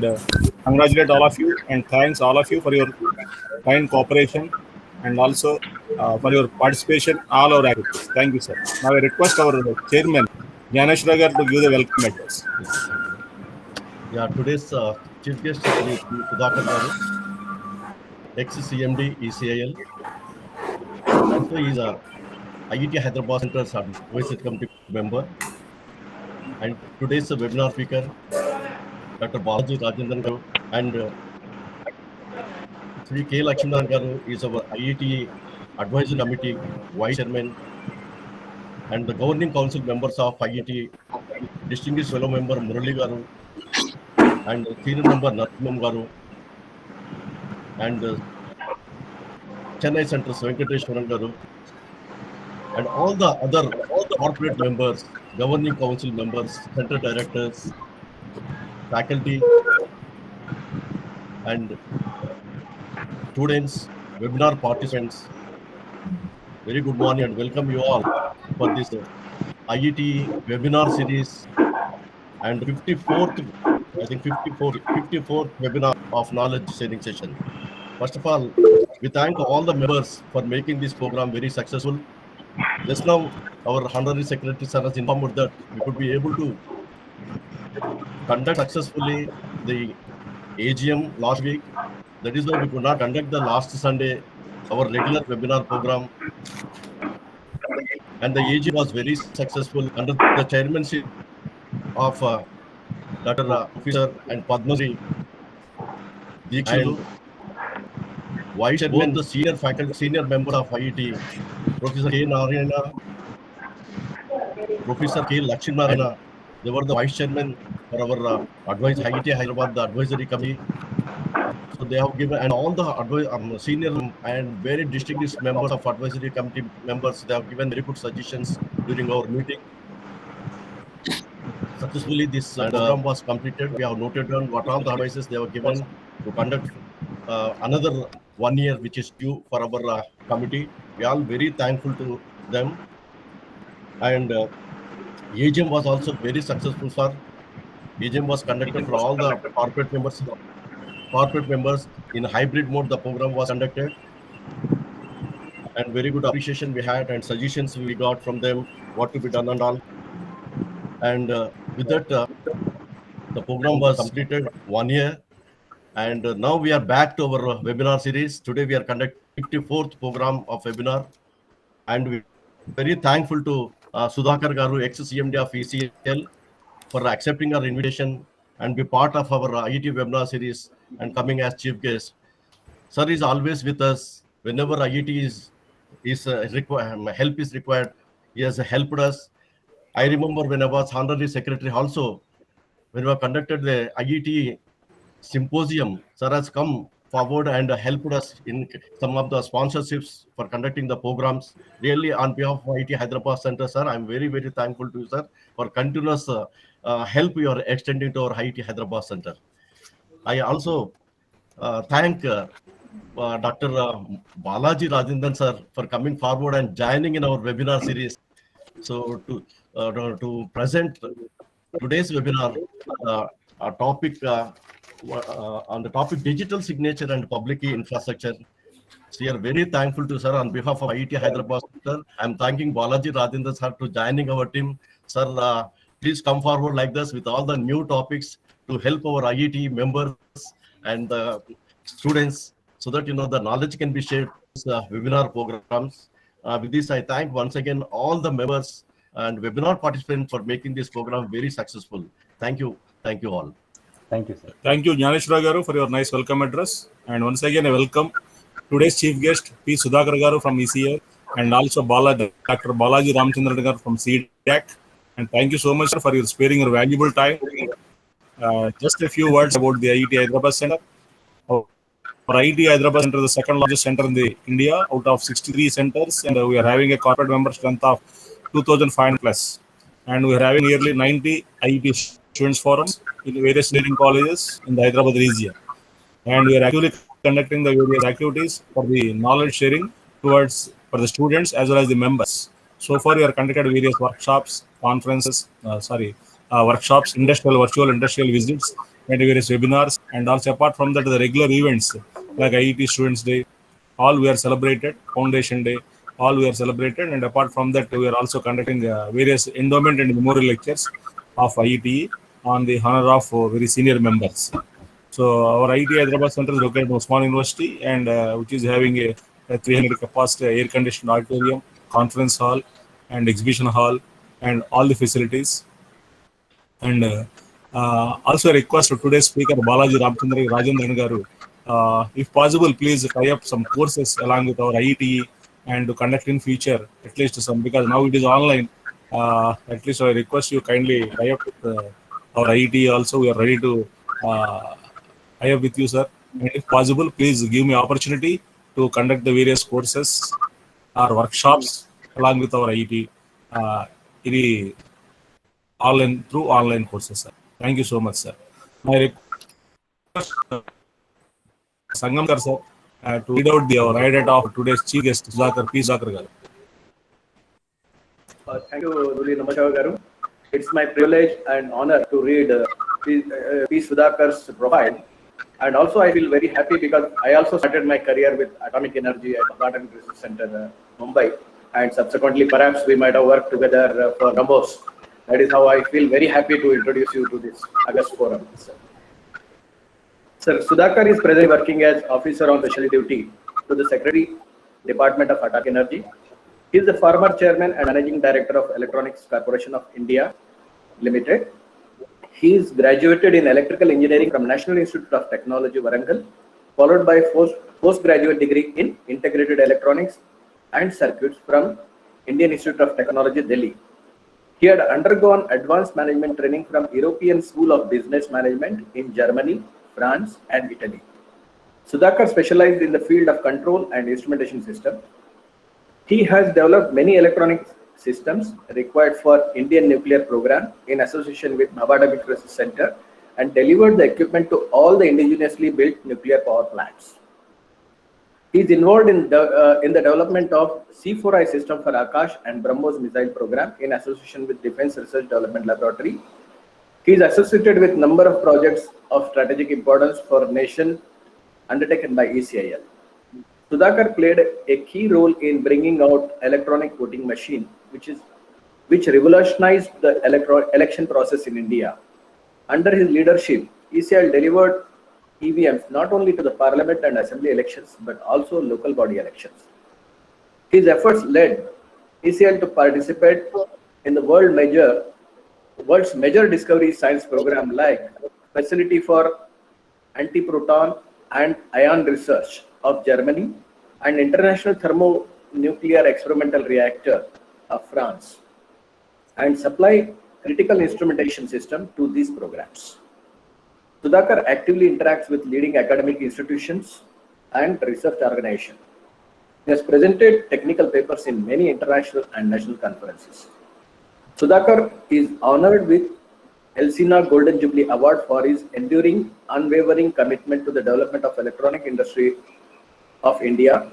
uh, congratulate all of you and thanks all of you for your kind cooperation and also for your participation all our activities. Thank you, sir. Now I request our chairman, Gyaneshwar Garu, to give the welcome address. Yeah, today's chief guest Sri Sudhakar Garu, ex-CMD ECIL. Also, he is a IET Hyderabad Center's Advisory Committee member. And today's webinar speaker, Dr. Balaji Rajendran Garu, and Sri K. Lakshman Garu is our IET Advisory Committee Vice Chairman, and the Governing Council members of IET, Distinguished Fellow Member Murali Garu, and Senior Member Narasimham Garu, and Chennai Center's Venkateshwaran Garu, and all the other corporate members, Governing Council members, center directors, faculty, and students, webinar participants. Very good morning and welcome you all for this IET webinar series and 54th, I think 54th webinar of knowledge sharing session. First of all, we thank all the members for making this program very successful. Just now, our Honorary Secretary Sir has informed that we could be able to conduct successfully the AGM last week. That is why we could not conduct the last Sunday our regular webinar program. And the AGM was very successful under the chairmanship of Dr. Professor and Padmasri Dikshitu, Vice Chairman, the senior faculty, senior member of IET, Professor K. Narayana, Professor K. Lakshminarayana. They were the Vice Chairman for our IET Hyderabad, the advisory committee. So they have given, and all the senior and very distinguished members of advisory committee members, they have given very good suggestions during our meeting. Successfully, this program was completed. We have noted down what all the advices they were given to conduct another 1 year, which is due for our committee. We are all very thankful to them. And AGM was also very successful, sir. AGM was conducted for all the corporate members. Corporate members in hybrid mode, the program was conducted. And very good appreciation we had and suggestions we got from them, what to be done and all. And with that, the program was completed 1 year. And now we are back to our webinar series. Today we are conducting 54th program of webinar. And we are very thankful to Sudhakar Garu, ex-CMD of ECL, for accepting our invitation and be part of our IET webinar series and coming as chief guest. Sir is always with us. Whenever IET help is required, he has helped us. I remember when I was Honorary Secretary also, when we conducted the IET symposium, sir has come forward and helped us in some of the sponsorships for conducting the programs. Really, on behalf of IET Hyderabad Center, sir, I'm very, very thankful to you, sir, for continuous help you are extending to our IET Hyderabad Center. I also thank Dr. Balaji Rajendran, sir, for coming forward and joining in our webinar series. So to present today's webinar, a topic on the topic digital signature and public key infrastructure. So we are very thankful to sir on behalf of IET Hyderabad, sir. I'm thanking Balaji Rajendran sir to joining our team. Sir, please come forward like this with all the new topics to help our IET members and the students so that the knowledge can be shared in webinar programs. With this, I thank once again all the members and webinar participants for making this program very successful. Thank you. Thank you all. Thank you, sir. Thank you, Gyaneshwar Garu, for your nice welcome address. And once again, I welcome today's chief guest, P. Sudhakar Garu from ECL, and also Dr. Balaji Ramchandran Garu from CDAC. And thank you so much, sir, for your sparing your valuable time. Just a few words about the IET Hyderabad Center. Our IET Hyderabad Center is the second largest center in the India out of 63 centers, and we are having a corporate member strength of 2,500 plus. And we are having nearly 90 IET students forums in various engineering colleges in the Hyderabad region. And we are actually conducting the various activities for the knowledge sharing for the students as well as the members. So far, we are conducted various workshops, conferences, workshops, virtual industrial visits, and various webinars, and also apart from that, the regular events like IET Students Day, all we are celebrated, Foundation Day, all we are celebrated, and apart from that, we are also conducting various endowment and memorial lectures of IET on the honor of very senior members. So our IIT Hyderabad Center is located in Osman University, and which is having a 300 capacity air-conditioned auditorium, conference hall, and exhibition hall, and all the facilities. And also a request to today's speaker Balaji Ramchandra Rajendran Garu, if possible, please tie up some courses along with our IET and to conduct in future at least some, because now it is online. At least I request you kindly tie up with our IET also. We are ready to tie up with you, sir. And if possible, please give me opportunity to conduct the various courses or workshops along with our IET. It online through online courses, sir. Thank you so much, sir. My request, Sangamkar, sir, to read out the biodata of today's chief guest, Sudhakar P. Sudhakar garu. Thank you, Duli Namashawa garu. It's my privilege and honor to read P. Sudhakar's profile. And also I feel very happy because I also started my career with atomic energy at Atomic Research Center, Mumbai. And subsequently, perhaps we might have worked together for BrahMos. That is how I feel very happy to introduce you to this August forum. Sir, Sudhakar is presently working as officer on special duty to the Secretary, Department of Atomic Energy. He is the former chairman and managing director of Electronics Corporation of India Limited. He is graduated in electrical engineering from National Institute of Technology, Warangal, followed by postgraduate degree in integrated electronics and circuits from Indian Institute of Technology, Delhi. He had undergone advanced management training from European School of Business Management in Germany, France, and Italy. Sudhakar specialized in the field of control and instrumentation system. He has developed many electronic systems required for Indian nuclear program in association with Bhabha Research Center and delivered the equipment to all the indigenously built nuclear power plants. He is involved in the development of C4I system for Akash and BrahMos missile program in association with Defense Research Development Laboratory. He is associated with number of projects of strategic importance for nation undertaken by ECIL. Sudhakar played a key role in bringing out electronic voting machine, which revolutionized the election process in India. Under his leadership, ECIL delivered EVMs not only to the parliament and assembly elections, but also local body elections. His efforts led ECIL to participate in the world's major discovery science program like Facility for Antiproton and Ion Research of Germany and International Thermonuclear Experimental Reactor of France, and supply critical instrumentation system to these programs. Sudhakar actively interacts with leading academic institutions and research organizations. He has presented technical papers in many international and national conferences. Sudhakar is honored with Elsina Golden Jubilee Award for his enduring, unwavering commitment to the development of electronic industry of India.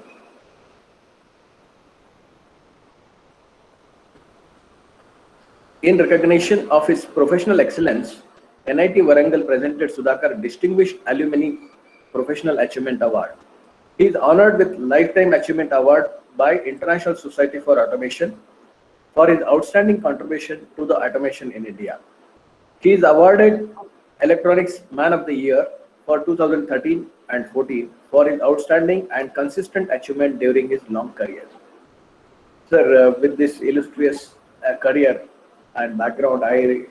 In recognition of his professional excellence, NIT Warangal presented Sudhakar Distinguished Alumni Professional Achievement Award. He is honored with Lifetime Achievement Award by International Society for Automation for his outstanding contribution to the automation in India. He is awarded Electronics Man of the Year for 2013 and 14 for his outstanding and consistent achievement during his long career. Sir, with this illustrious career and background, I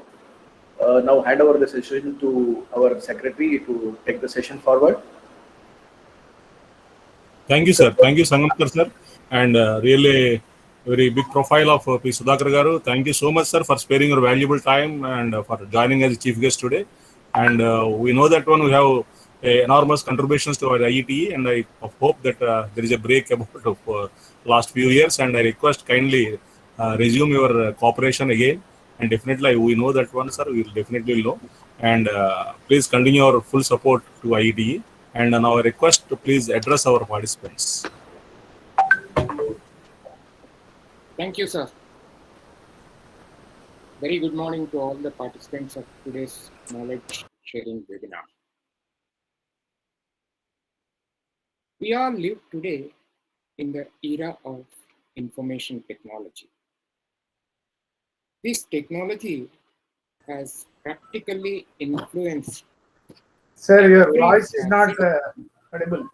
now hand over the session to our secretary to take the session forward. Thank you, sir. Thank you, Sangamkar, sir. And really very big profile of P. Sudhakar garu. Thank you so much, sir, for sparing your valuable time and for joining as chief guest today. And we know that we have enormous contributions to our IET, and I hope that there is a break about last few years. And I request kindly resume your cooperation again. And definitely, we know that one, sir. We will definitely know. And please continue our full support to IET. And now I request to please address our participants. Thank you, sir. Very good morning to all the participants of today's knowledge sharing webinar. We all live today in the era of information technology. This technology has practically influenced Sir, your every voice is not facet. audible.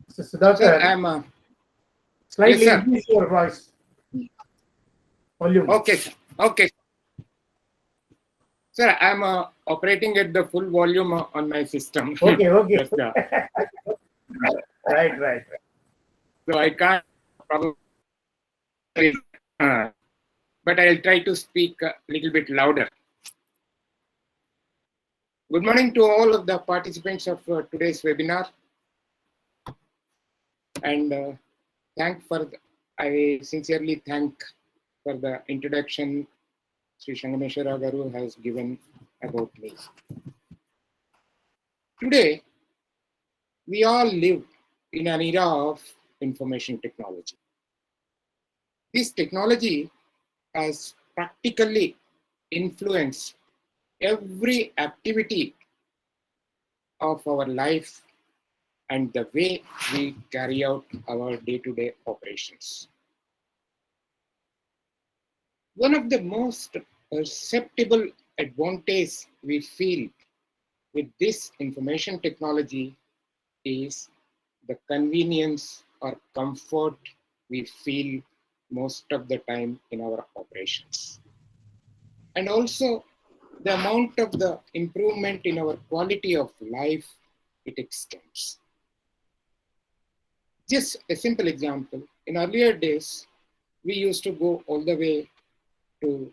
Mr. Sir, Sudhakar, yes, slightly sir. increase your voice volume. Okay, sir. Okay. Sir, I'm operating at the full volume on my system. Okay, okay. Just, Right. so I can't probably, but I'll try to speak a little bit louder. Good morning to all of the participants of today's webinar. And I sincerely thank for the introduction Sri Shangameshwara Garu has given about me. Today, we all live in an era of information technology. This technology has practically influenced every activity of our life and the way we carry out our day-to-day operations. One of the most perceptible advantages we feel with this information technology is the convenience or comfort we feel most of the time in our operations. And also the amount of the improvement in our quality of life it extends. Just a simple example, in earlier days, we used to go all the way to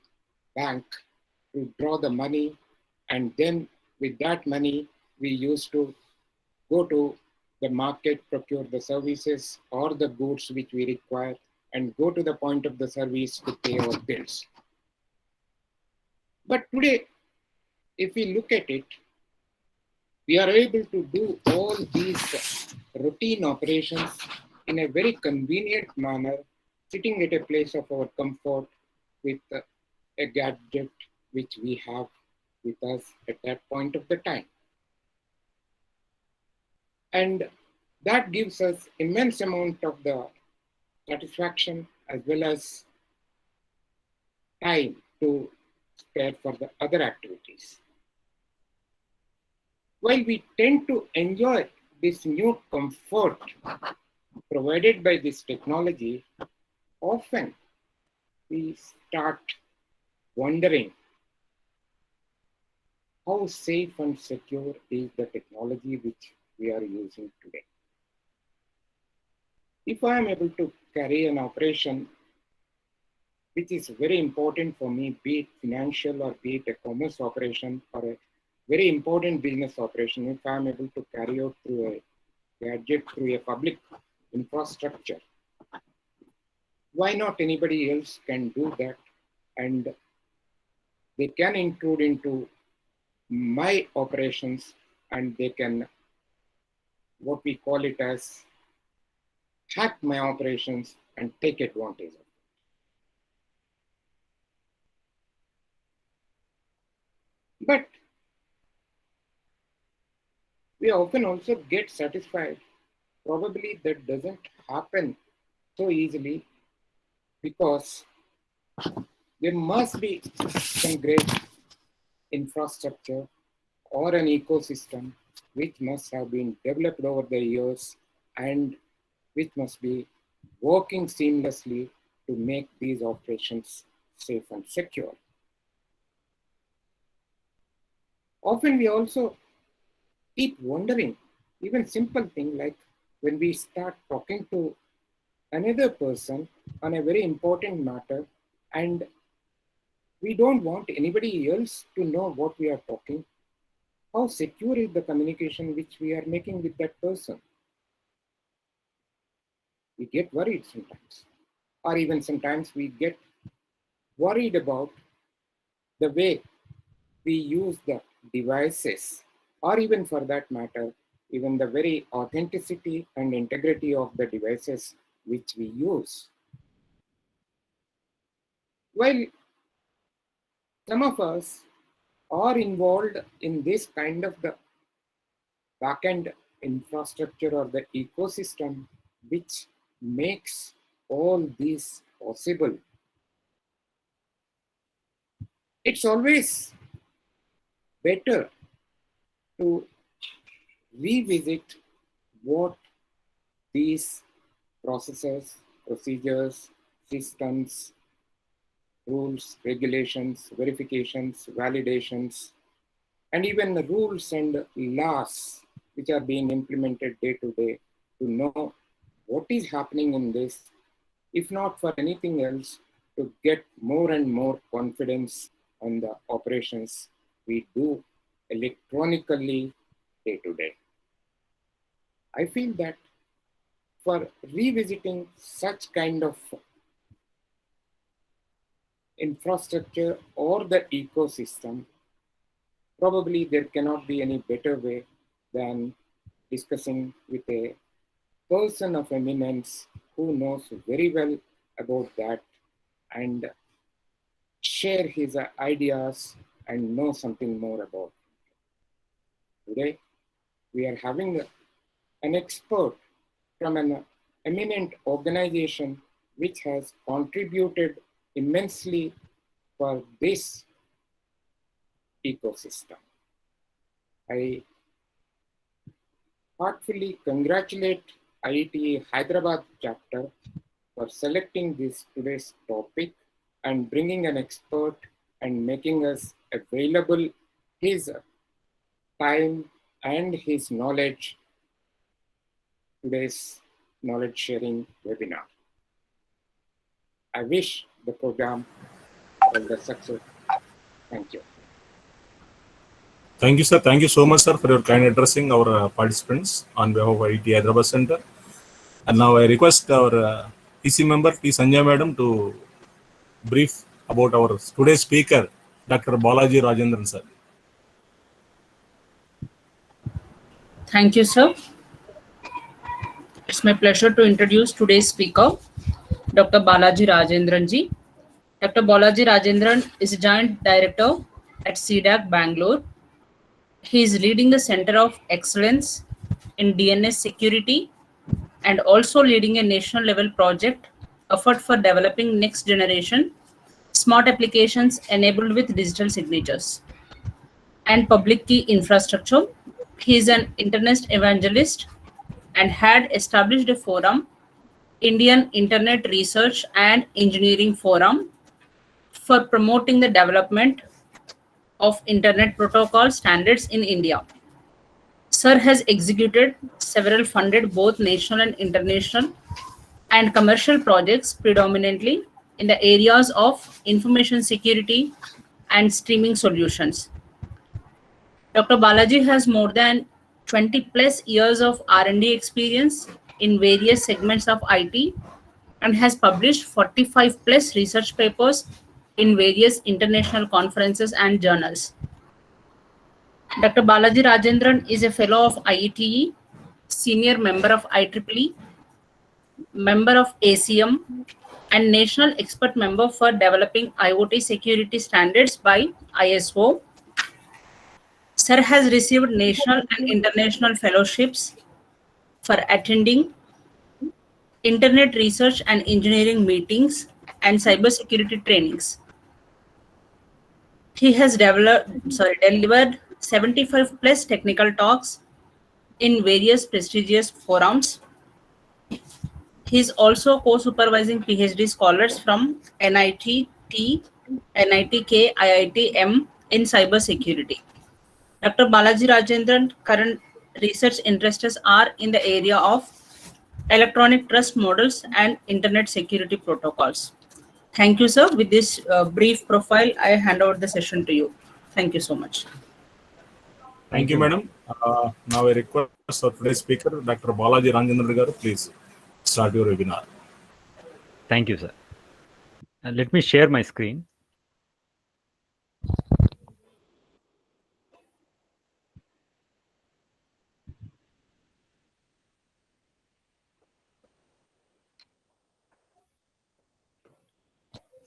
bank to draw the money, and then with that money, we used to go to the market, procure the services or the goods which we require, and go to the point of the service to pay our bills. But today, if we look at it, we are able to do all these routine operations in a very convenient manner, sitting at a place of our comfort with a gadget which we have with us at that point of the time. And that gives us immense amount of the satisfaction as well as time to spare for the other activities. While we tend to enjoy this new comfort provided by this technology, often we start wondering how safe and secure is the technology which we are using today. If I am able to carry an operation which is very important for me, be it financial or be it a commerce operation or a very important business operation, if I am able to carry out through a gadget, through a public infrastructure, why not anybody else can do that, and they can intrude into my operations and they can, what we call it as, hack my operations and take advantage of it. But we often also get satisfied. Probably that doesn't happen so easily because there must be some great infrastructure or an ecosystem which must have been developed over the years and which must be working seamlessly to make these operations safe and secure. Often we also keep wondering, even simple thing like when we start talking to another person on a very important matter and we don't want anybody else to know what we are talking, how secure is the communication which we are making with that person? We get worried sometimes, or even sometimes we get worried about the way we use the devices, or even for that matter, even the very authenticity and integrity of the devices which we use. While some of us are involved in this kind of the backend infrastructure or the ecosystem which makes all this possible. It's always better to revisit what these processes, procedures, systems, rules, regulations, verifications, validations, and even the rules and laws which are being implemented day to day to know what is happening in this, if not for anything else, to get more and more confidence on the operations we do electronically day to day. I feel that for revisiting such kind of infrastructure or the ecosystem, probably there cannot be any better way than discussing with a person of eminence who knows very well about that and share his ideas and know something more about. Today, we are having an expert from an eminent organization which has contributed immensely for this ecosystem. I heartfully congratulate IIT Hyderabad chapter for selecting this today's topic and bringing an expert and making us available his time and his knowledge today's knowledge sharing webinar. I wish the program all the success. Thank you. Thank you, sir. Thank you so much, sir, for your kind addressing our participants on behalf of IIT Hyderabad Center. And now I request our PC member, P. Sanjay Madam, to brief about our today's speaker, Dr. Balaji Rajendran, sir. Thank you, sir. It's my pleasure to introduce today's speaker, Dr. Balaji Rajendran ji. Dr. Balaji Rajendran is a Joint Director at CDAC Bangalore. He is leading the Center of Excellence in DNS Security and also leading a national level project effort for developing next generation smart applications enabled with digital signatures and public key infrastructure. He is an internet evangelist and had established a forum, Indian Internet Research and Engineering Forum, for promoting the development of Internet protocol standards in India. Sir has executed several funded both national and international and commercial projects predominantly in the areas of information security and streaming solutions. Dr. Balaji has more than 20 plus years of R&D experience in various segments of IT and has published 45 plus research papers in various international conferences and journals. Dr. Balaji Rajendran is a fellow of IETE, senior member of IEEE, member of ACM, and national expert member for developing IoT security standards by ISO. Sir has received national and international fellowships for attending internet research and engineering meetings and cybersecurity trainings. He has delivered 75 plus technical talks in various prestigious forums. He is also co-supervising PhD scholars from NIT T, NIT K, IIT M in cybersecurity. Dr. Balaji Rajendran current research interests are in the area of electronic trust models and internet security protocols. Thank you, sir. With this brief profile, I hand over the session to you. Thank you so much. Thank you, madam. Now I request our today's speaker, Dr. Balaji Rajendran garu, please start your webinar. Thank you, sir. Let me share my screen.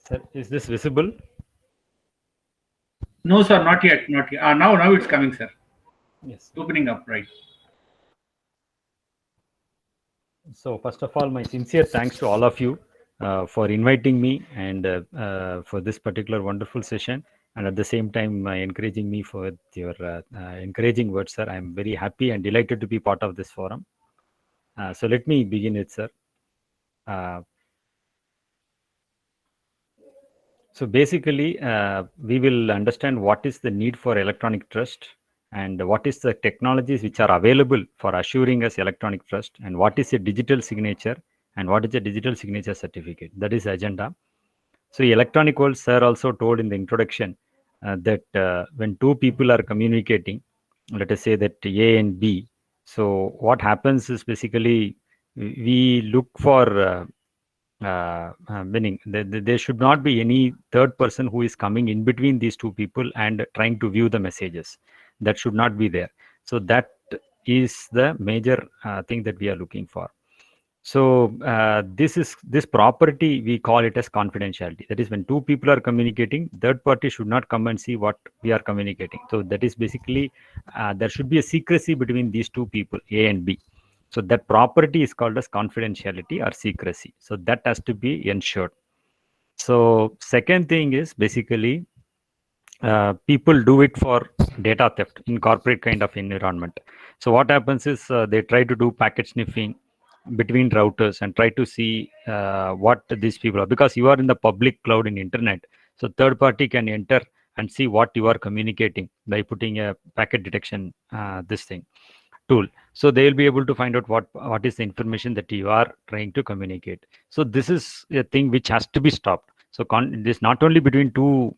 Sir, is this visible? No, sir, not yet, not yet. Now it's coming, sir. Yes. Opening up, right. So first of all, my sincere thanks to all of you for inviting me and for this particular wonderful session, and at the same time encouraging me for your encouraging words, sir. I'm very happy and delighted to be part of this forum. So let me begin it, sir. So basically, we will understand what is the need for electronic trust and what is the technologies which are available for assuring us electronic trust, and what is a digital signature and what is a digital signature certificate. That is the agenda. So electronic world, sir also told in the introduction that when two people are communicating, let us say that A and B, so what happens is basically we look for meaning there should not be any third person who is coming in between these two people and trying to view the messages. That should not be there. So that is the major thing that we are looking for. So this property, we call it as confidentiality. That is, when two people are communicating, third party should not come and see what we are communicating. So that is basically there should be a secrecy between these two people, A and B. So that property is called as confidentiality or secrecy. So that has to be ensured. So second thing is basically people do it for data theft in corporate kind of environment. So what happens is they try to do packet sniffing between routers and try to see what these people are, because you are in the public cloud in internet. So third party can enter and see what you are communicating by putting a packet detection this thing tool. So they will be able to find out what is the information that you are trying to communicate. So this is a thing which has to be stopped. So this not only between two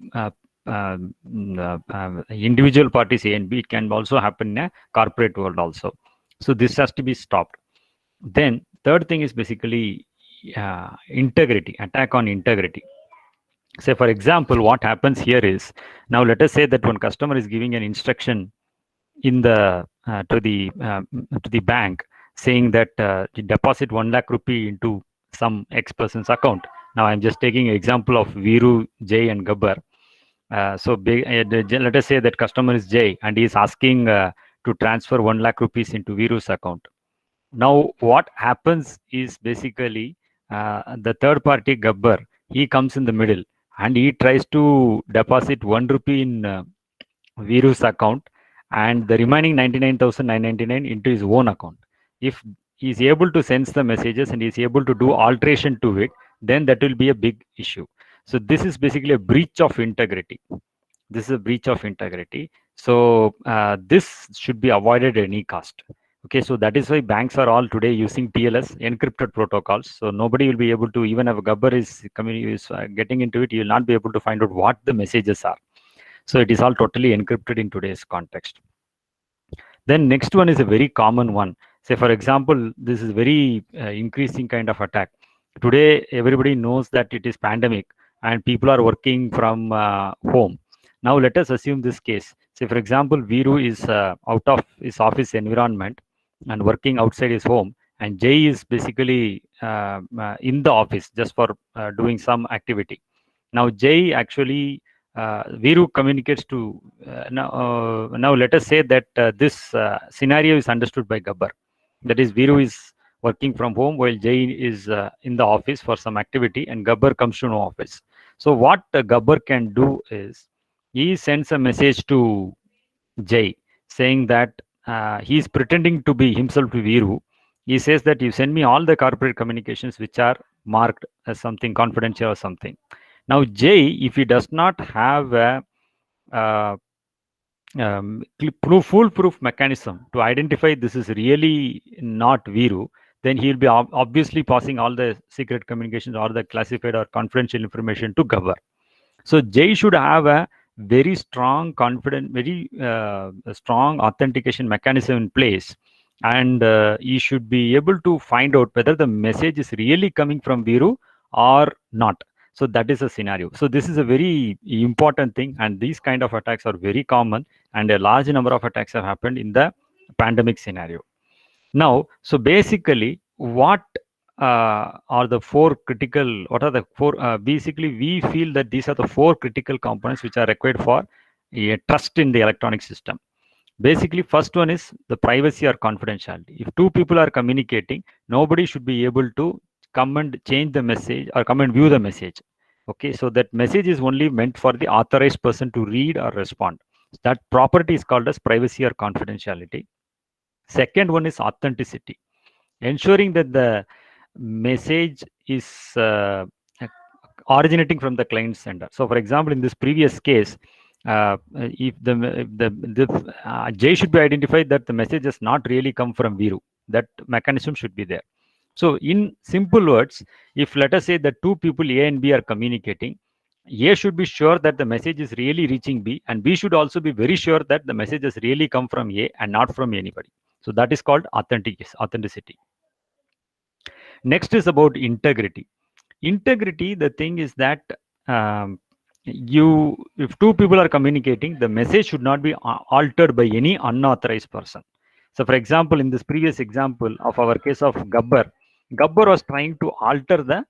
individual parties A and B, it can also happen in a corporate world also. So this has to be stopped. Then third thing is basically integrity, attack on integrity. Say for example, what happens here is, now let us say that one customer is giving an instruction in the to the bank saying that deposit 1 lakh rupee into some X person's account. Now I'm just taking an example of Viru, Jay and Gabbar. Let us say that customer is Jay and he is asking to transfer 1 lakh rupees into Viru's account. Now what happens is basically the third party Gabbar, he comes in the middle and he tries to deposit 1 rupee in Viru's account and the remaining 99,999 into his own account. If he is able to sense the messages and he is able to do alteration to it, then that will be a big issue. So this is basically a breach of integrity. This is a breach of integrity. So this should be avoided at any cost. Okay, so that is why banks are all today using TLS, encrypted protocols. So nobody will be able to, even if a Gabbar is getting into it, you will not be able to find out what the messages are. So it is all totally encrypted in today's context. Then next one is a very common one. Say for example, this is very increasing kind of attack. Today, everybody knows that it is pandemic and people are working from home. Now let us assume this case. Say for example, Viru is out of his office environment and working outside his home, and Jay is basically in the office just for doing some activity. Now Jay actually Viru communicates to now let us say that this scenario is understood by Gabbar. That is, Viru is working from home while Jay is in the office for some activity, and Gabbar comes to no office. So what Gabbar can do is he sends a message to Jay saying that he is pretending to be himself to Viru. He says that you send me all the corporate communications which are marked as something confidential or something. Now Jay, if he does not have a foolproof mechanism to identify this is really not Viru, then he'll be obviously passing all the secret communications or the classified or confidential information to Gabbar. So Jay should have a very strong, very strong authentication mechanism in place, and he should be able to find out whether the message is really coming from Viru or not. So that is a scenario. So this is a very important thing, and these kind of attacks are very common, and a large number of attacks have happened in the pandemic scenario. Now, so basically, what are the four critical? What are the four? Basically, we feel that these are the four critical components which are required for a trust in the electronic system. Basically, first one is the privacy or confidentiality. If two people are communicating, nobody should be able to come and change the message or come and view the message. Okay, so that message is only meant for the authorized person to read or respond. That property is called as privacy or confidentiality. Second one is authenticity, ensuring that the message is originating from the client sender. So, for example, in this previous case, if J should be identified that the message has not really come from Viru, that mechanism should be there. So, in simple words, if let us say that two people A and B are communicating, A should be sure that the message is really reaching B, and B should also be very sure that the message has really come from A and not from anybody. So that is called authenticity. Next is about integrity. Integrity, the thing is that if two people are communicating, the message should not be altered by any unauthorized person. So, for example, in this previous example of our case of Gabbar was trying to alter the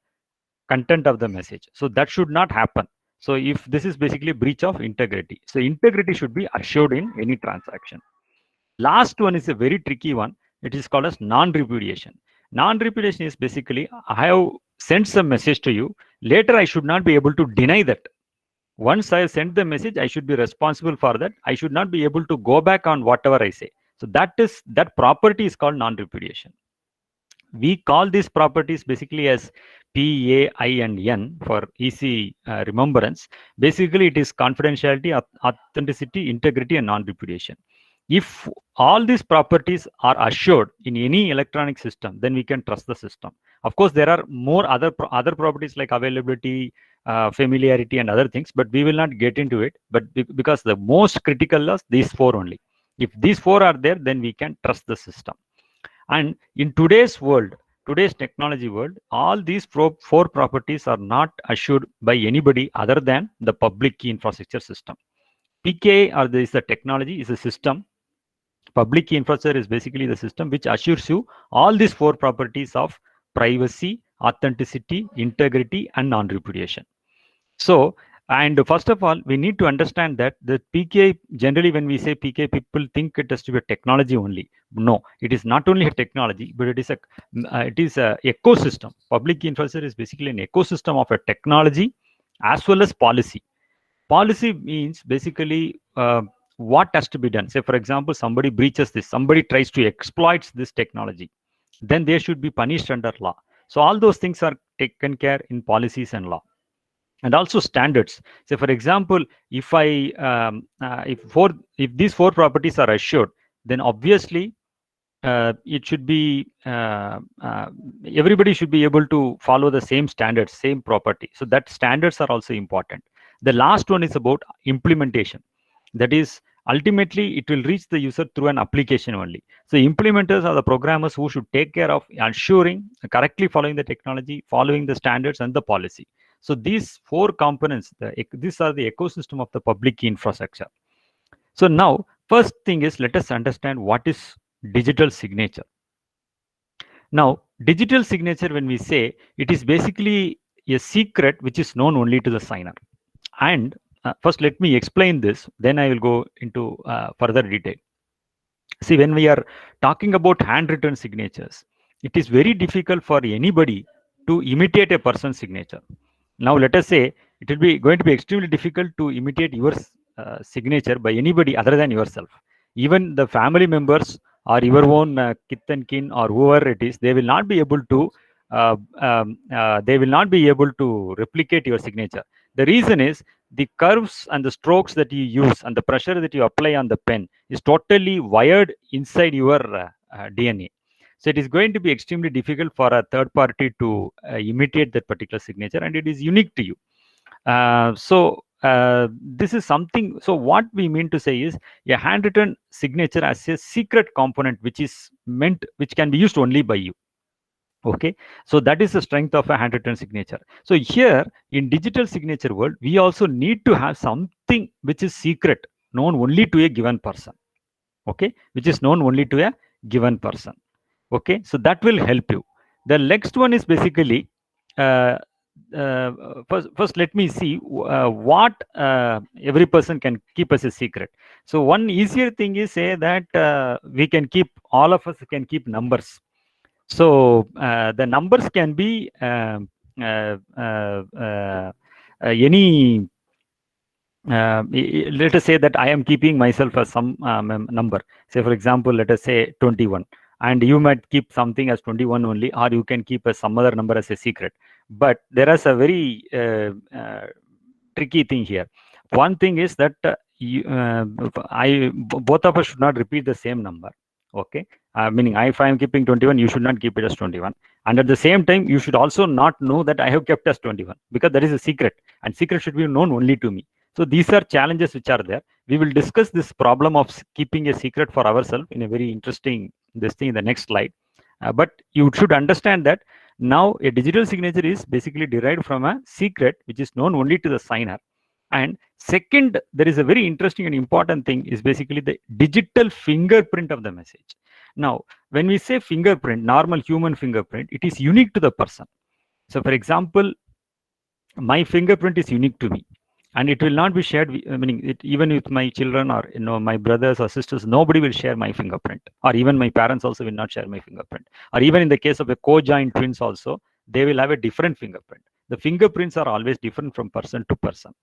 content of the message. So that should not happen. So if this is basically breach of integrity. So integrity should be assured in any transaction. Last one is a very tricky one. It is called as non-repudiation. Non-repudiation is basically, I have sent some message to you. Later, I should not be able to deny that. Once I have sent the message, I should be responsible for that. I should not be able to go back on whatever I say. So that property is called non-repudiation. We call these properties basically as P, A, I, and N for easy remembrance. Basically, it is confidentiality, authenticity, integrity, and non-repudiation. If all these properties are assured in any electronic system, then we can trust the system. Of course, there are more other properties like availability, familiarity, and other things, but we will not get into it. But because the most critical is these four only. If these four are there, then we can trust the system. And in today's world, today's technology world, all these four properties are not assured by anybody other than the public key infrastructure system. PKI is the technology, is a system. Public key infrastructure is basically the system which assures you all these four properties of privacy, authenticity, integrity, and non-repudiation. So, and first of all, we need to understand that the PKI, generally when we say PKI, people think it has to be a technology only. No, it is not only a technology, but it is a ecosystem. Public key infrastructure is basically an ecosystem of a technology as well as policy. Policy means basically what has to be done. Say, for example, somebody breaches this, somebody tries to exploit this technology, then they should be punished under law. So all those things are taken care in policies and law. And also standards. Say, for example, if these four properties are assured, then obviously it should be everybody should be able to follow the same standards, same property. So that standards are also important. The last one is about implementation. That is, ultimately, it will reach the user through an application only. So implementers are the programmers who should take care of ensuring correctly following the technology, following the standards and the policy. So these four components, these are the ecosystem of the public key infrastructure. So now, first thing is, let us understand what is digital signature. Now, digital signature, when we say, it is basically a secret which is known only to the signer. And first, let me explain this, then I will go into further detail. See, when we are talking about handwritten signatures, it is very difficult for anybody to imitate a person's signature. Now, let us say it will be going to be extremely difficult to imitate your signature by anybody other than yourself. Even the family members or your own kith and kin or whoever it is, they will not be able to replicate your signature. The reason is the curves and the strokes that you use and the pressure that you apply on the pen is totally wired inside your DNA. So it is going to be extremely difficult for a third party to imitate that particular signature, and it is unique to you. This is something. So what we mean to say is a handwritten signature as a secret component, which can be used only by you. Okay, so that is the strength of a handwritten signature. So here in digital signature world, we also need to have something which is secret, known only to a given person. Okay, which is known only to a given person. Okay, so that will help you. The next one is basically first let me see what every person can keep as a secret. So one easier thing is say that we can keep, all of us can keep numbers. So the numbers can be any. Let us say that I am keeping myself as some number. Say for example, let us say 21, and you might keep something as 21 only, or you can keep some other number as a secret. But there is a very tricky thing here. One thing is that both of us should not repeat the same number. Okay, meaning if I am keeping 21, you should not keep it as 21. And at the same time, you should also not know that I have kept as 21, because that is a secret, and secret should be known only to me. So these are challenges which are there. We will discuss this problem of keeping a secret for ourselves in a very interesting thing in the next slide. But you should understand that now a digital signature is basically derived from a secret which is known only to the signer. And second, there is a very interesting and important thing is basically the digital fingerprint of the message. Now, when we say fingerprint, normal human fingerprint, it is unique to the person. So for example, my fingerprint is unique to me, and it will not be shared, meaning even with my children or my brothers or sisters, nobody will share my fingerprint, or even my parents also will not share my fingerprint. Or even in the case of a co-joined twins also, they will have a different fingerprint. The fingerprints are always different from person to person.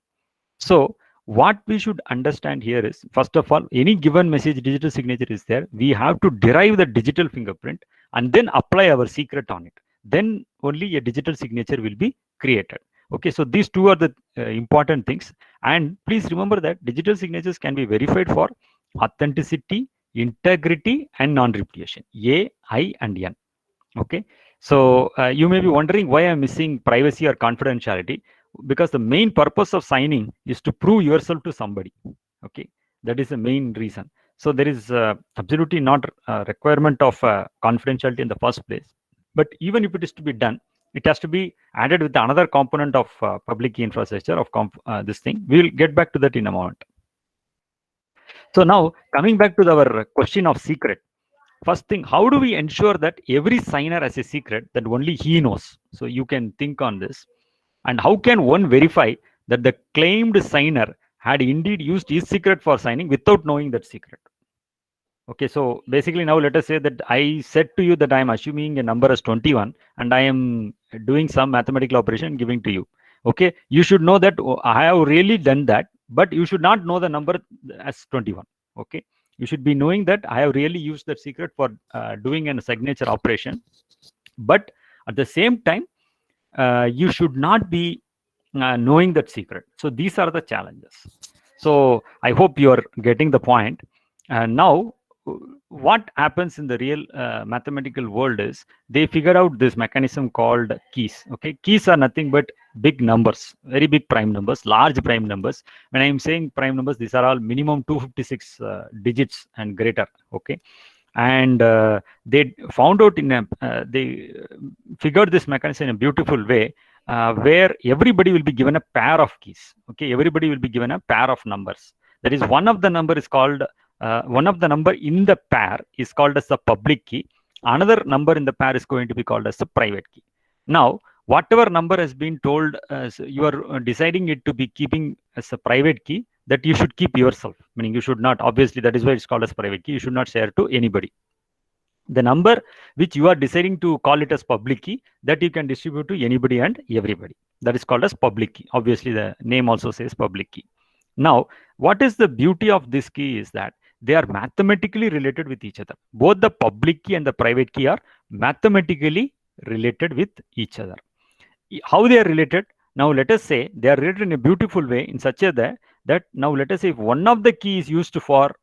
So what we should understand here is, first of all, any given message digital signature is there, we have to derive the digital fingerprint and then apply our secret on it. Then only a digital signature will be created. Okay, so these two are the important things. And please remember that digital signatures can be verified for authenticity, integrity, and non-repudiation. A, I, and N. Okay, so you may be wondering why I'm missing privacy or confidentiality, because the main purpose of signing is to prove yourself to somebody. Okay, that is the main reason. So there is absolutely not a requirement of confidentiality in the first place. But even if it is to be done, it has to be added with another component of public key infrastructure of this thing. We will get back to that in a moment. So now coming back to our question of secret. First thing, how do we ensure that every signer has a secret that only he knows? So you can think on this. And how can one verify that the claimed signer had indeed used his secret for signing without knowing that secret? Okay, so basically now let us say that I said to you that I am assuming a number as 21 and I am doing some mathematical operation giving to you. Okay, you should know that I have really done that, but you should not know the number as 21. Okay, you should be knowing that I have really used that secret for doing a signature operation. But at the same time, you should not be knowing that secret. So these are the challenges. So I hope you are getting the point. Now, what happens in the real mathematical world is they figure out this mechanism called keys. Okay, keys are nothing but big numbers, very big prime numbers, large prime numbers. When I am saying prime numbers, these are all minimum 256 digits and greater. Okay, and they found out they figured this mechanism in a beautiful way, where everybody will be given a pair of keys. Okay, everybody will be given a pair of numbers. That is, one of the number is called one of the number in the pair is called as the public key. Another number in the pair is going to be called as the private key. Now, whatever number has been told, you are deciding it to be keeping as a private key, that you should keep yourself, meaning you should not, obviously that is why it's called as private key, you should not share to anybody. The number which you are deciding to call it as public key, that you can distribute to anybody and everybody. That is called as public key. Obviously the name also says public key. Now, what is the beauty of this key is that they are mathematically related with each other. Both the public key and the private key are mathematically related with each other. How they are related? Now let us say they are related in a beautiful way, in such a way that now let us say if one of the key is used for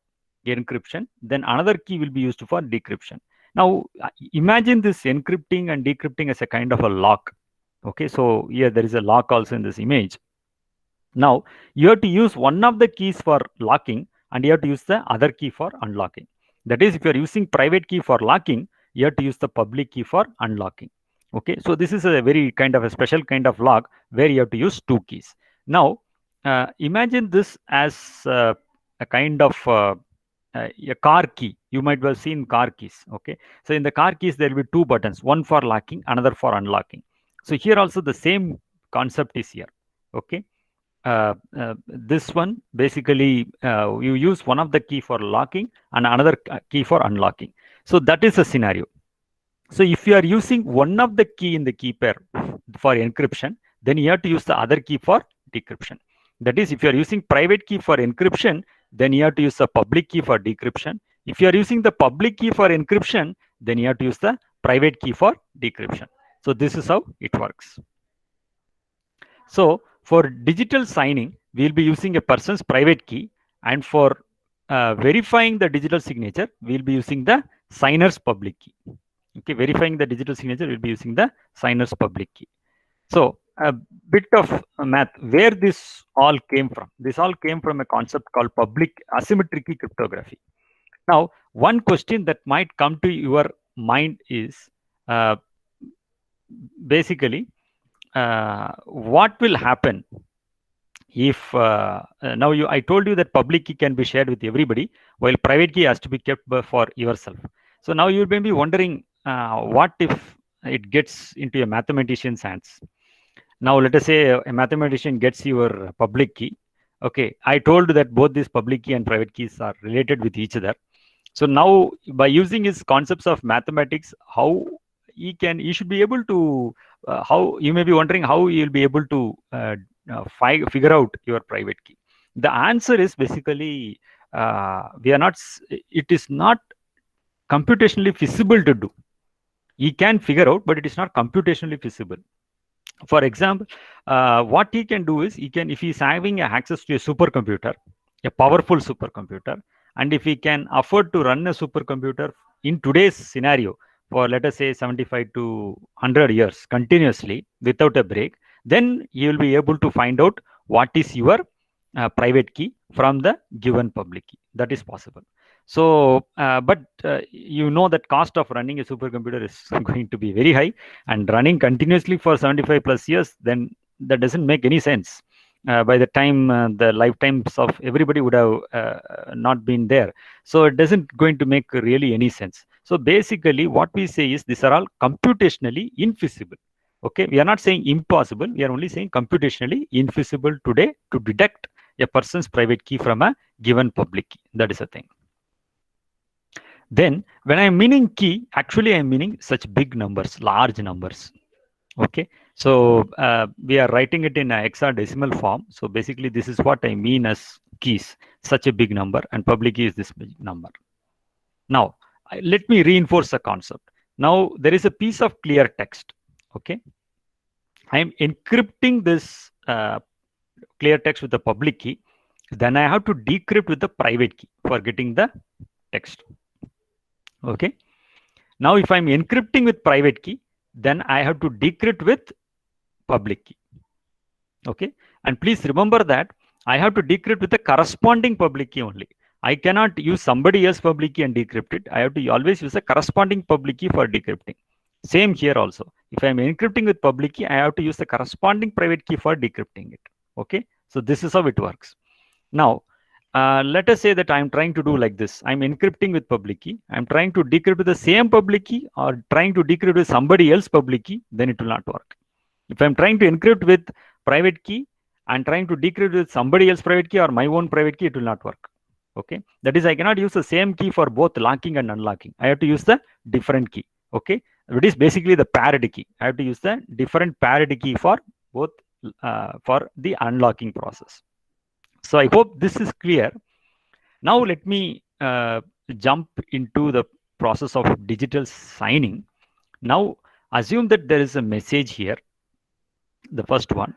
encryption, then another key will be used for decryption. Now imagine this encrypting and decrypting as a kind of a lock. Okay, so here there is a lock also in this image. Now you have to use one of the keys for locking and you have to use the other key for unlocking. That is, if you are using private key for locking, you have to use the public key for unlocking. Okay, so this is a very kind of a special kind of lock where you have to use two keys. Now imagine this as a kind of a car key. You might well seen car keys. Okay, so in the car keys there will be two buttons, one for locking, another for unlocking. So here also the same concept is here. Okay. This one basically you use one of the key for locking and another key for unlocking. So that is a scenario. So if you are using one of the key in the key pair for encryption, then you have to use the other key for decryption. That is, if you are using private key for encryption, then you have to use the public key for decryption. If you are using the public key for encryption, then you have to use the private key for decryption. So this is how it works. So for digital signing, we'll be using a person's private key, and for verifying the digital signature, we'll be using the signer's public key. Okay, verifying the digital signature, we'll be using the signer's public key. So a bit of math, where this all came from. This all came from a concept called public asymmetric key cryptography. Now, one question that might come to your mind is basically, what will happen if now I told you that public key can be shared with everybody, while private key has to be kept for yourself. So now you may be wondering, what if it gets into a mathematician's hands? Now let us say a mathematician gets your public key. Okay, I told that both this public key and private keys are related with each other. So now by using his concepts of mathematics, how he should be able to, how you may be wondering how you'll be able to figure out your private key. The answer is basically, it is not computationally feasible to do. He can figure out, but it is not computationally feasible. For example, what he can do is, if he is having access to a supercomputer, a powerful supercomputer, and if he can afford to run a supercomputer in today's scenario for, let us say, 75 to 100 years continuously without a break, then you will be able to find out what is your private key from the given public key. That is possible. So, but you know that cost of running a supercomputer is going to be very high, and running continuously for 75 plus years, then that doesn't make any sense. By the time the lifetimes of everybody would have not been there. So it doesn't going to make really any sense. So basically what we say is these are all computationally infeasible. Okay, we are not saying impossible. We are only saying computationally infeasible today to detect a person's private key from a given public key. That is a thing. Then when I'm meaning key, actually I'm meaning such big numbers, large numbers. Okay, so we are writing it in a hexadecimal form. So basically this is what I mean as keys, such a big number, and public key is this big number. Now let me reinforce the concept. Now there is a piece of clear text. Okay, I am encrypting this clear text with the public key. Then I have to decrypt with the private key for getting the text. Okay, now if I'm encrypting with private key, then I have to decrypt with public key. Okay, and please remember that I have to decrypt with the corresponding public key only. I cannot use somebody else's public key and decrypt it. I have to always use a corresponding public key for decrypting. Same here also. If I'm encrypting with public key, I have to use the corresponding private key for decrypting it. Okay, so this is how it works. Now, let us say that I'm trying to do like this. I'm encrypting with public key. I'm trying to decrypt with the same public key or trying to decrypt with somebody else's public key, then it will not work. If I'm trying to encrypt with private key and trying to decrypt with somebody else's private key or my own private key, it will not work. Okay, that is, I cannot use the same key for both locking and unlocking. I have to use the different key. Okay, it is basically the paired key. I have to use the different paired key for both for the unlocking process. So I hope this is clear. Now let me jump into the process of digital signing. Now assume that there is a message here, the first one.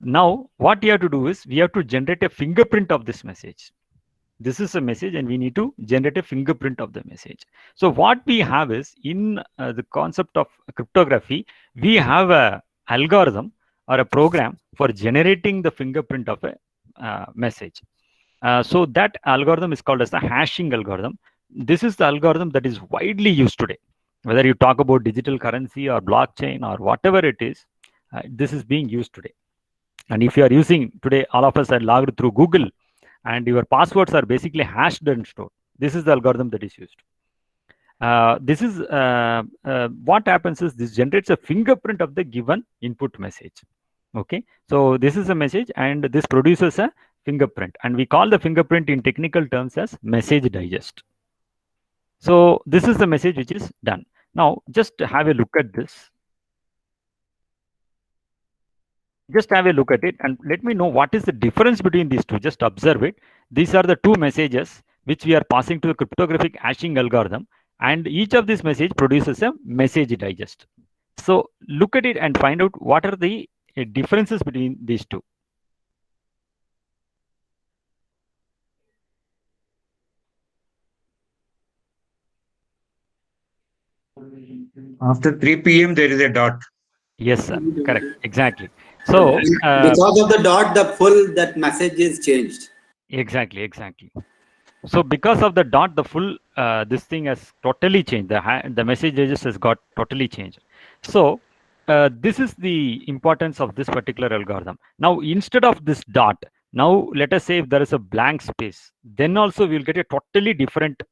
Now what you have to do is we have to generate a fingerprint of this message. This is a message and we need to generate a fingerprint of the message. So what we have is, in the concept of cryptography, we have a algorithm or a program for generating the fingerprint of a message. So that algorithm is called as the hashing algorithm. This is the algorithm that is widely used today. Whether you talk about digital currency or blockchain or whatever it is, this is being used today. And if you are using today, all of us are logged through Google and your passwords are basically hashed and stored. This is the algorithm that is used. This is what happens is this generates a fingerprint of the given input message. Okay, so this is a message and this produces a fingerprint, and we call the fingerprint in technical terms as message digest. So this is the message which is done. Now just have a look at this. Just have a look at it and let me know what is the difference between these two. Just observe it. These are the two messages which we are passing to the cryptographic hashing algorithm, and each of these message produces a message digest. So look at it and find out what are the differences between these two. After 3 p.m., there is a dot. Yes, sir. Correct. Exactly. So because of the dot, the full that message is changed. Exactly. So because of the dot, the full this thing has totally changed. The message digest has got totally changed. So this is the importance of this particular algorithm. Now instead of this dot, now let us say if there is a blank space, then also we will get a totally different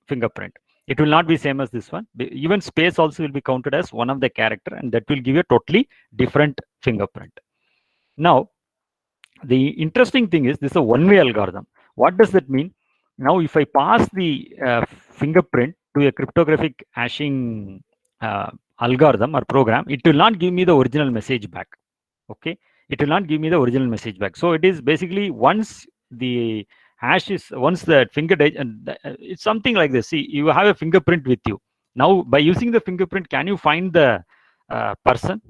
fingerprint. It will not be same as this one. Even space also will be counted as one of the character, and that will give you a totally different fingerprint. Now the interesting thing is this is a one-way algorithm. What does that mean? Now if I pass the fingerprint to a cryptographic hashing algorithm or program, it will not give me the original message back. Okay, it will not give me the original message back. So it is basically once the hash is, once the it's something like this. See, you have a fingerprint with you. Now by using the fingerprint, can you find the person?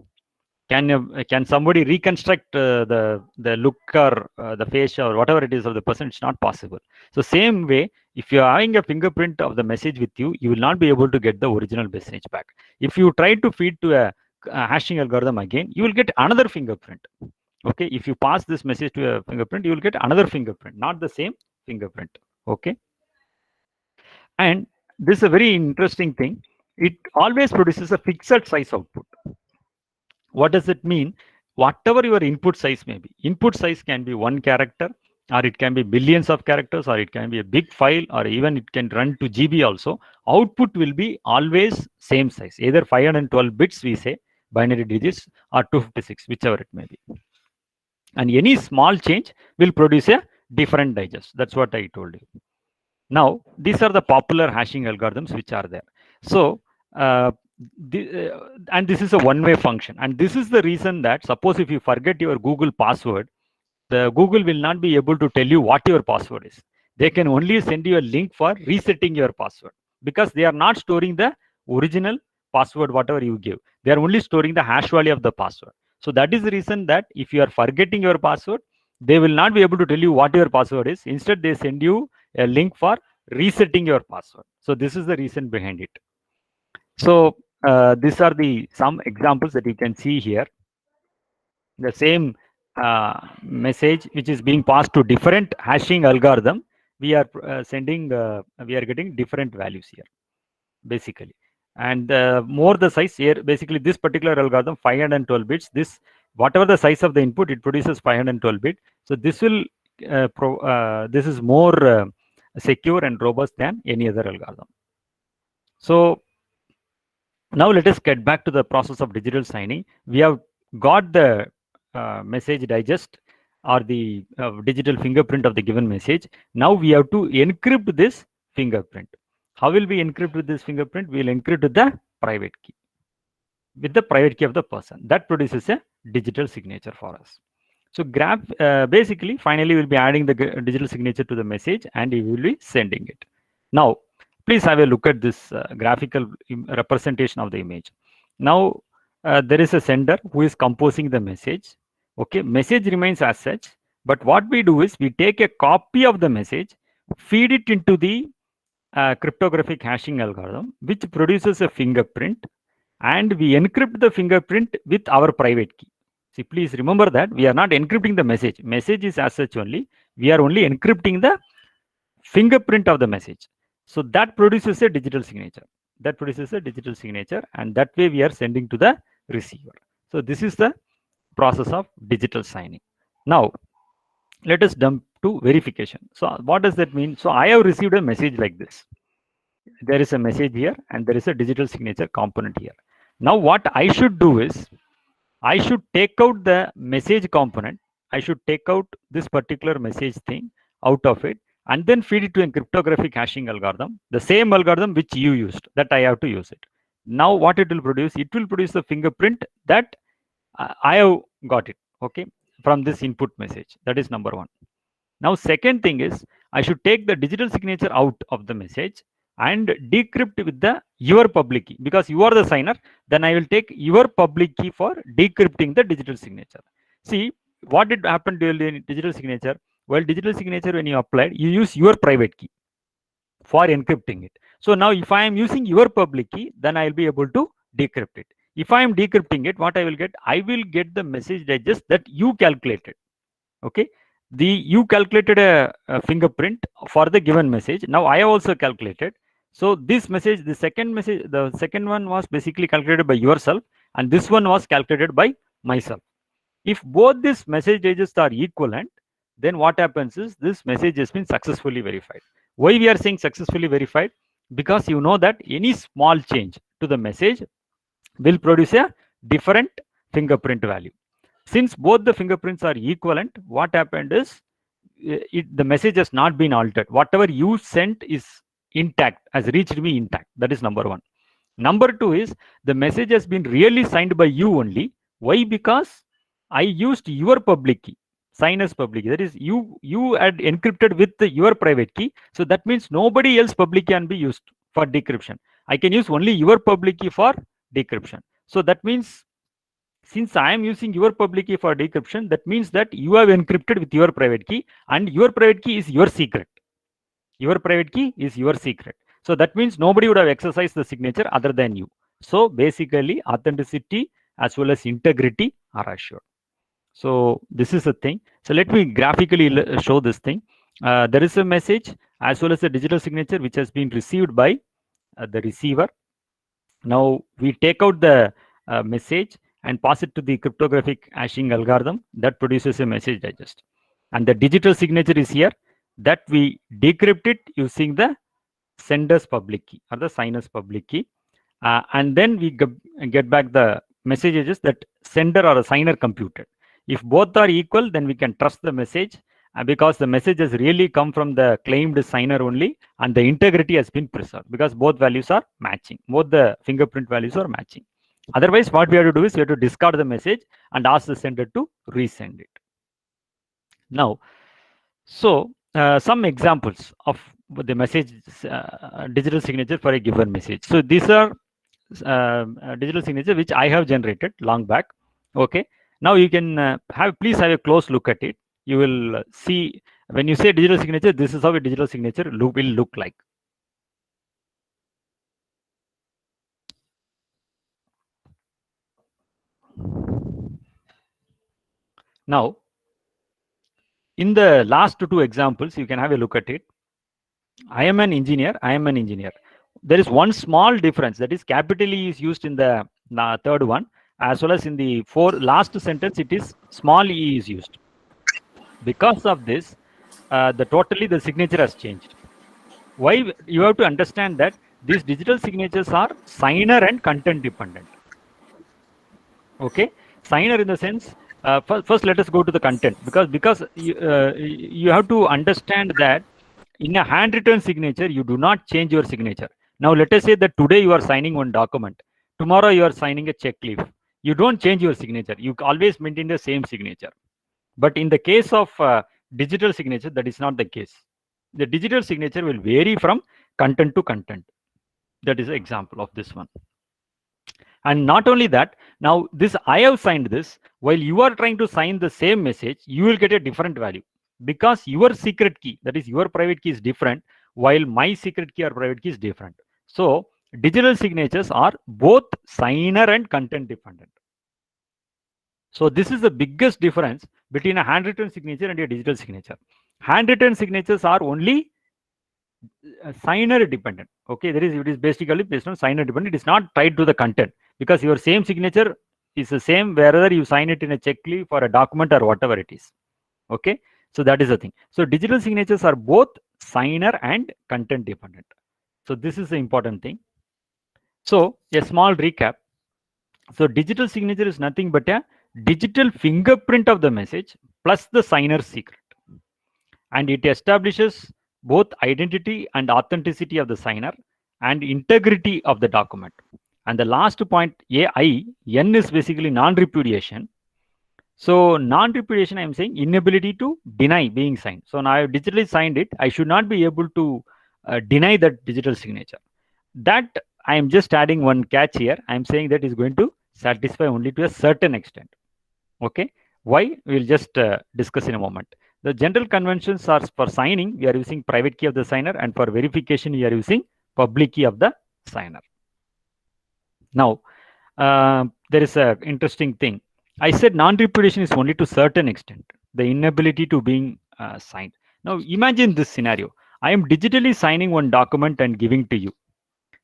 Can somebody reconstruct the look or the face or whatever it is of the person? It's not possible. So same way, if you're having a fingerprint of the message with you, you will not be able to get the original message back. If you try to feed to a hashing algorithm again, you will get another fingerprint. Okay, if you pass this message to a fingerprint, you will get another fingerprint, not the same fingerprint. Okay, and this is a very interesting thing. It always produces a fixed size output. What does it mean? Whatever your input size may be, input size can be 1 character, or it can be billions of characters, or it can be a big file, or even it can run to GB also. Output will be always same size, either 512 bits, we say, binary digits, or 256, whichever it may be. And any small change will produce a different digest. That's what I told you. Now, these are the popular hashing algorithms which are there. So, and this is a one-way function. And this is the reason that suppose if you forget your Google password, the Google will not be able to tell you what your password is. They can only send you a link for resetting your password, because they are not storing the original password, whatever you give. They are only storing the hash value of the password. So that is the reason that if you are forgetting your password, they will not be able to tell you what your password is. Instead, they send you a link for resetting your password. So this is the reason behind it. So these are some examples that you can see here. The same message which is being passed to different hashing algorithm, we are we are getting different values here, basically. And more the size here, basically this particular algorithm 512 bits. This, whatever the size of the input, it produces 512 bit. So this will this is more secure and robust than any other algorithm. So now let us get back to the process of digital signing. We have got the message digest or the digital fingerprint of the given message. Now we have to encrypt this fingerprint. How will we encrypt with this fingerprint? We will encrypt with the private key, with the private key of the person. That produces a digital signature for us. So basically, finally, we'll be adding the digital signature to the message and we will be sending it. Now, please have a look at this graphical representation of the image. Now, there is a sender who is composing the message. Okay, message remains as such, but what we do is we take a copy of the message, feed it into the cryptographic hashing algorithm, which produces a fingerprint, and we encrypt the fingerprint with our private key. See, please remember that we are not encrypting the message. Message is as such only. We are only encrypting the fingerprint of the message. So that produces a digital signature. That produces a digital signature, and that way we are sending to the receiver. So this is the process of digital signing. Now, let us jump to verification. So what does that mean? So I have received a message like this. There is a message here and there is a digital signature component here. Now what I should do is, I should take out the message component. I should take out this particular message thing out of it and then feed it to a cryptographic hashing algorithm, the same algorithm which you used, that I have to use it. Now what it will produce? It will produce the fingerprint that I have got it, okay, from this input message. That is number one. Now, second thing is I should take the digital signature out of the message and decrypt with the your public key, because you are the signer. Then I will take your public key for decrypting the digital signature. See what did happen to the digital signature? Well, digital signature, when you applied, you use your private key for encrypting it. So now if I am using your public key, then I will be able to decrypt it. If I am decrypting it, what I will get? I will get the message digest that you calculated. Okay, you calculated a fingerprint for the given message. Now I have also calculated. So this message, the second one was basically calculated by yourself, and this one was calculated by myself. If both these message digests are equivalent, then what happens is this message has been successfully verified. Why we are saying successfully verified? Because you know that any small change to the message will produce a different fingerprint value. Since both the fingerprints are equivalent, what happened is the message has not been altered. Whatever you sent is intact, has reached me intact. That is number one. Number two is the message has been really signed by you only. Why? Because I used your public key, signer's public key. That is, you had encrypted with your private key. So that means nobody else public key can be used for decryption. I can use only your public key for decryption. So that means, since I am using your public key for decryption, that means that you have encrypted with your private key, and your private key is your secret. Your private key is your secret. So that means nobody would have exercised the signature other than you. So basically, authenticity as well as integrity are assured. So this is the thing. So let me graphically show this thing. There is a message as well as a digital signature which has been received by the receiver. Now we take out the message and pass it to the cryptographic hashing algorithm that produces a message digest. And the digital signature is here, that we decrypt it using the sender's public key or the signer's public key. And then we get back the messages that sender or a signer computed. If both are equal, then we can trust the message because the message has really come from the claimed signer only, and the integrity has been preserved because both values are matching. Both the fingerprint values are matching. Otherwise, what we have to do is we have to discard the message and ask the sender to resend it. Now, so some examples of the message digital signature for a given message. So these are digital signature which I have generated long back. Okay. Now you can please have a close look at it. You will see when you say digital signature, this is how a digital signature will look like. Now, in the last two examples, you can have a look at it. I am an engineer. There is one small difference, that is capital E is used in the third one, as well as in the last sentence it is small e is used. Because of this, the signature has changed. Why? You have to understand that these digital signatures are signer and content dependent. Okay, signer in the sense, first let us go to the content, because you have to understand that in a handwritten signature you do not change your signature. Now let us say that today you are signing one document, tomorrow you are signing a check leaf. You don't change your signature, you always maintain the same signature. But in the case of digital signature, that is not the case. The digital signature will vary from content to content. That is an example of this one. And not only that, now this I have signed this, while you are trying to sign the same message, you will get a different value because your secret key, that is your private key, is different, while my secret key or private key is different. So digital signatures are both signer and content dependent. So this is the biggest difference between a handwritten signature and a digital signature. Handwritten signatures are only signer dependent. Okay, it is basically based on signer dependent. It is not tied to the content because your same signature is the same whether you sign it in a check leaf or a document or whatever it is. Okay, so that is the thing. So digital signatures are both signer and content dependent. So this is the important thing. So a small recap. So digital signature is nothing but a digital fingerprint of the message plus the signer's secret. And it establishes both identity and authenticity of the signer and integrity of the document. And the last point, N is basically non-repudiation. So non-repudiation, I'm saying inability to deny being signed. So now I have digitally signed it. I should not be able to deny that digital signature. That I am just adding one catch here. I'm saying that is going to satisfy only to a certain extent. Okay. Why? We'll just discuss in a moment. The general conventions are for signing, we are using private key of the signer, and for verification, we are using public key of the signer. Now, there is an interesting thing. I said non-repudiation is only to certain extent, the inability to being signed. Now, imagine this scenario. I am digitally signing one document and giving to you.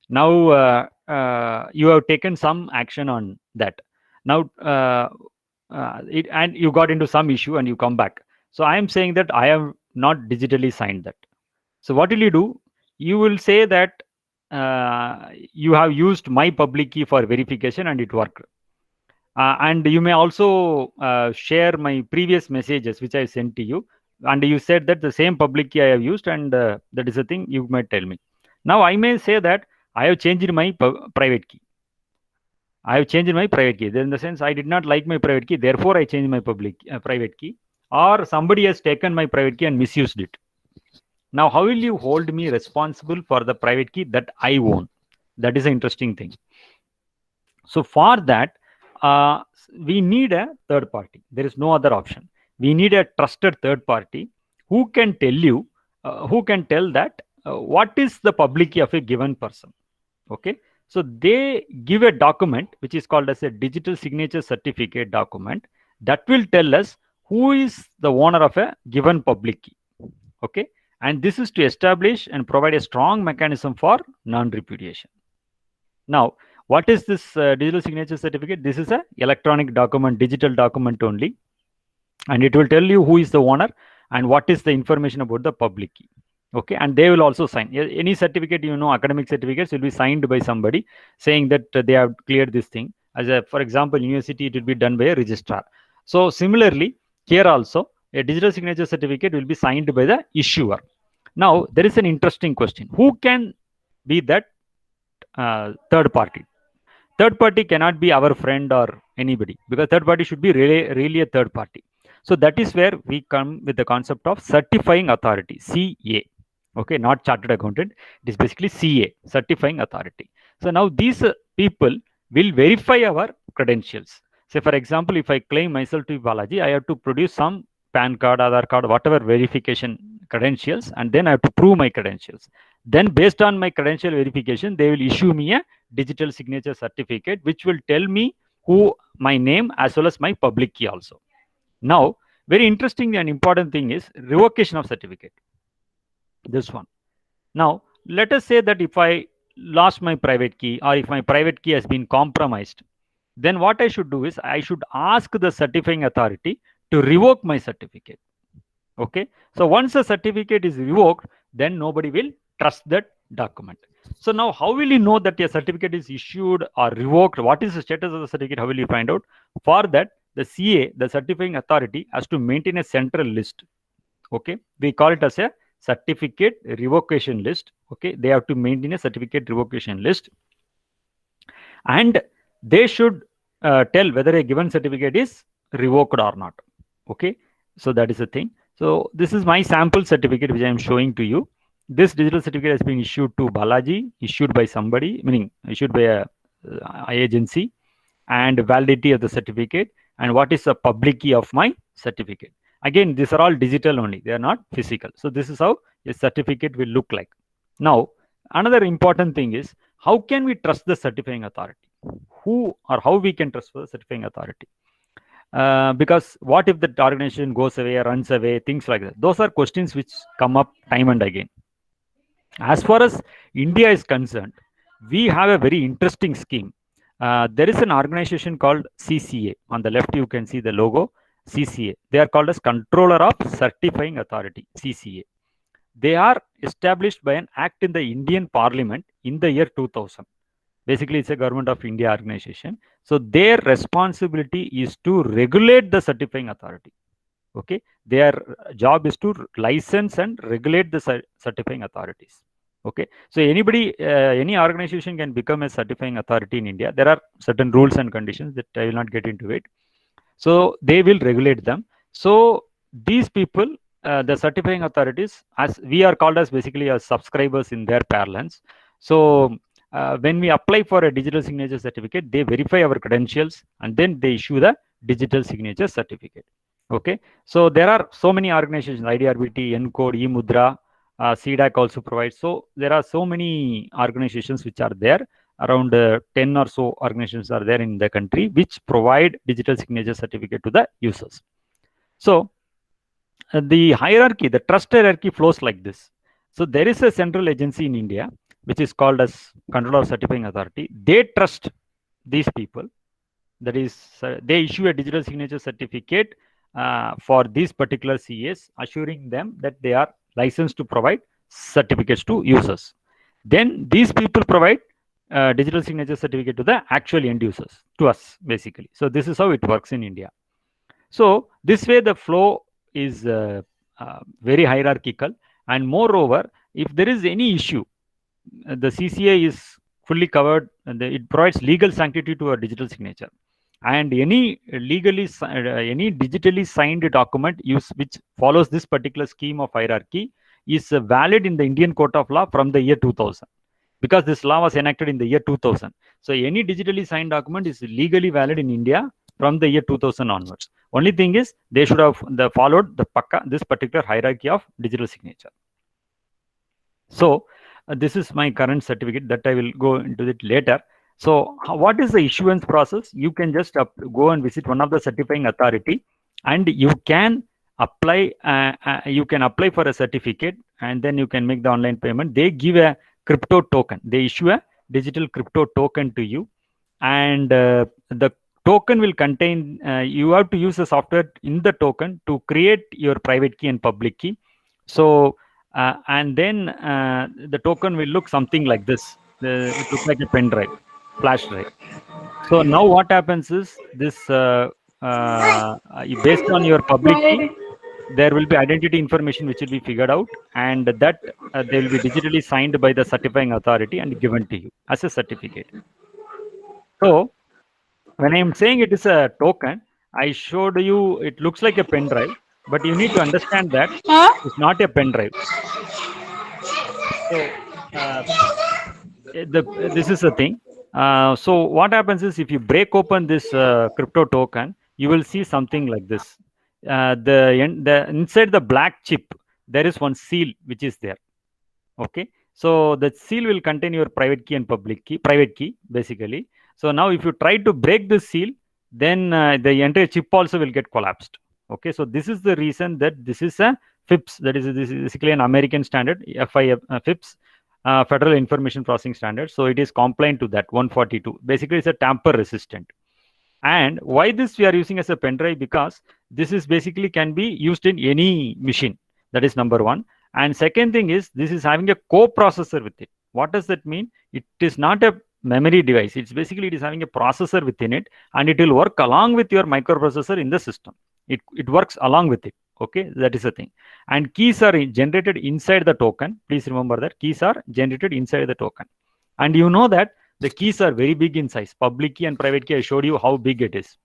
Now, you have taken some action on that. Now, and you got into some issue and you come back. So I am saying that I have not digitally signed that. So what will you do? You will say that you have used my public key for verification and it worked. And you may also share my previous messages which I sent to you. And you said that the same public key I have used, and that is a thing you might tell me. Now I may say that I have changed my private key. I have changed my private key. In the sense, I did not like my private key, therefore I changed my private key. Or somebody has taken my private key and misused it. Now, how will you hold me responsible for the private key that I own? That is an interesting thing. So for that, we need a third party. There is no other option. We need a trusted third party who can tell you, who can tell that what is the public key of a given person. Okay. So they give a document which is called as a digital signature certificate document that will tell us who is the owner of a given public key. Okay. And this is to establish and provide a strong mechanism for non-repudiation. Now, what is this digital signature certificate? This is an electronic document, digital document only. And it will tell you who is the owner and what is the information about the public key. Okay. And they will also sign. Any certificate, academic certificates will be signed by somebody saying that they have cleared this thing. For example, university, it will be done by a registrar. So similarly, here also, a digital signature certificate will be signed by the issuer. Now, there is an interesting question. Who can be that third party? Third party cannot be our friend or anybody, because third party should be really a third party. So that is where we come with the concept of certifying authority, CA. Okay, not chartered accountant. It is basically CA, certifying authority. So now these people will verify our credentials. Say, for example, if I claim myself to be Balaji, I have to produce some PAN card, Aadhaar card, whatever verification credentials, and then I have to prove my credentials. Then based on my credential verification, they will issue me a digital signature certificate, which will tell me who my name as well as my public key also. Now, very interesting and important thing is revocation of certificate. This one. Now, let us say that if I lost my private key or if my private key has been compromised, then what I should do is I should ask the certifying authority to revoke my certificate. Okay. So once a certificate is revoked, then nobody will trust that document. So now how will you know that a certificate is issued or revoked? What is the status of the certificate? How will you find out? For that, the CA, the certifying authority, has to maintain a central list. Okay. We call it as a certificate revocation list. Okay. They have to maintain a certificate revocation list. And they should tell whether a given certificate is revoked or not. Okay. So that is the thing. So this is my sample certificate which I am showing to you. This digital certificate has been issued to Balaji, issued by somebody, meaning issued by a agency, and validity of the certificate, and what is the public key of my certificate. Again, these are all digital only. They are not physical. So this is how a certificate will look like. Now, another important thing is, how can we trust the certifying authority? Who or how we can trust the certifying authority? Because what if the organization goes away, runs away, things like that? Those are questions which come up time and again. As far as India is concerned, we have a very interesting scheme. There is an organization called CCA. On the left, you can see the logo, CCA. They are called as Controller of Certifying Authority, CCA. They are established by an act in the Indian Parliament in the year 2000. Basically, it's a government of India organization. So their responsibility is to regulate the certifying authority. Okay, their job is to license and regulate the certifying authorities. Okay, so anybody, any organization can become a certifying authority in India. There are certain rules and conditions that I will not get into it. So they will regulate them. So these people, the certifying authorities, as we are called as basically as subscribers in their parlance. So when we apply for a digital signature certificate, they verify our credentials and then they issue the digital signature certificate. Okay, so there are so many organizations, IDRBT, ENCODE, eMudra, CDAC also provides. So there are so many organizations which are there. Around 10 or so organizations are there in the country which provide digital signature certificate to the users. So the hierarchy, the trust hierarchy flows like this. So there is a central agency in India which is called as Controller Certifying Authority. They trust these people. That is, they issue a digital signature certificate for these particular CAs, assuring them that they are licensed to provide certificates to users. Then these people provide digital signature certificate to the actual end users, to us basically. So this is how it works in India. So this way the flow is very hierarchical, and moreover, if there is any issue, the CCA is fully covered and it provides legal sanctity to a digital signature. And any any digitally signed document which follows this particular scheme of hierarchy is valid in the Indian Court of Law from the year 2000, because this law was enacted in the year 2000. So any digitally signed document is legally valid in India from the year 2000 onwards. Only thing is they should have followed this particular hierarchy of digital signature. So this is my current certificate that I will go into it later. So what is the issuance process? You can just go and visit one of the certifying authority, and you can apply. You can apply for a certificate, and then you can make the online payment. They give a crypto token. They issue a digital crypto token to you, and the token will contain. You have to use the software in the token to create your private key and public key. So and then the token will look something like this. It looks like a pen drive, flash drive. So now what happens is this based on your public key, there will be identity information which will be figured out, and that they will be digitally signed by the certifying authority and given to you as a certificate. So when I am saying it is a token, I showed you it looks like a pen drive, but you need to understand that it's not a pen drive. So this is the thing. So what happens is if you break open this crypto token, you will see something like this. The inside the black chip, there is one seal which is there. Okay, so the seal will contain your private key and public key, private key basically. So now if you try to break the seal, then the entire chip also will get collapsed. Okay, so this is the reason that this is a FIPS, that is basically an American standard, FIPS, Federal Information Processing Standard. So it is compliant to that 142. Basically, it's a tamper resistant. And why this we are using as a pen drive? Because this is basically can be used in any machine. That is number one. And second thing is this is having a co-processor with it. What does that mean? It is not a memory device. It's basically it is having a processor within it, and it will work along with your microprocessor in the system. It works along with it. Okay, that is the thing. And keys are generated inside the token. Please remember that keys are generated inside the token. And you know that the keys are very big in size. Public key and private key, I showed you how big it is.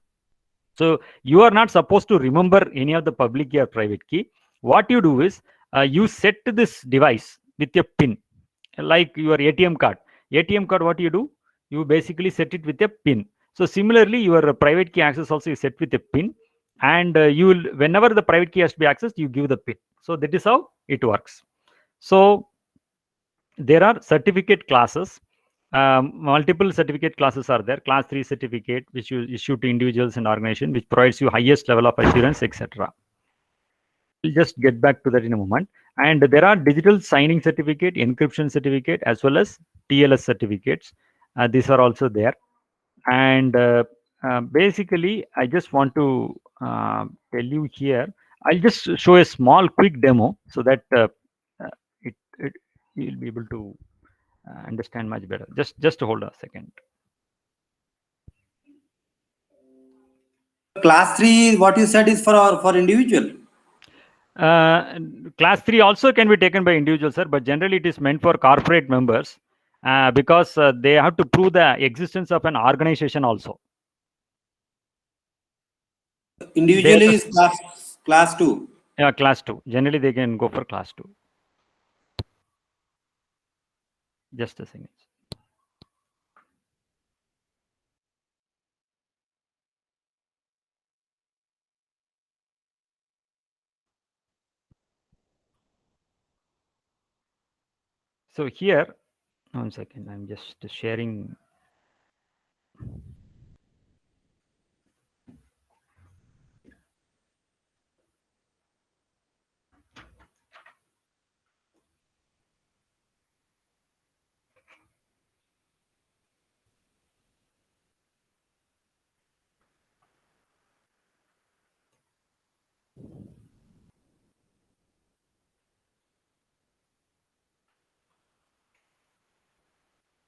So you are not supposed to remember any of the public key or private key. What you do is you set this device with a pin, like your ATM card. ATM card, what you do? You basically set it with a pin. So similarly, your private key access also is set with a pin. And you will, whenever the private key has to be accessed, you give the pin. So that is how it works. So there are certificate classes. Multiple certificate classes are there. Class 3 certificate, which you issue to individuals and organization, which provides you highest level of assurance, etc. We'll just get back to that in a moment. And there are digital signing certificate, encryption certificate, as well as TLS certificates. These are also there. And basically, I just want to tell you here. I'll just show a small quick demo so that you'll be able to understand much better. Just hold a second. Class 3, what you said is for individual. Class 3 also can be taken by individual, sir, but generally it is meant for corporate members because they have to prove the existence of an organization also. Individually is class 2. Yeah, class 2. Generally they can go for class 2. Just a second. So here, 1 second, I'm just sharing.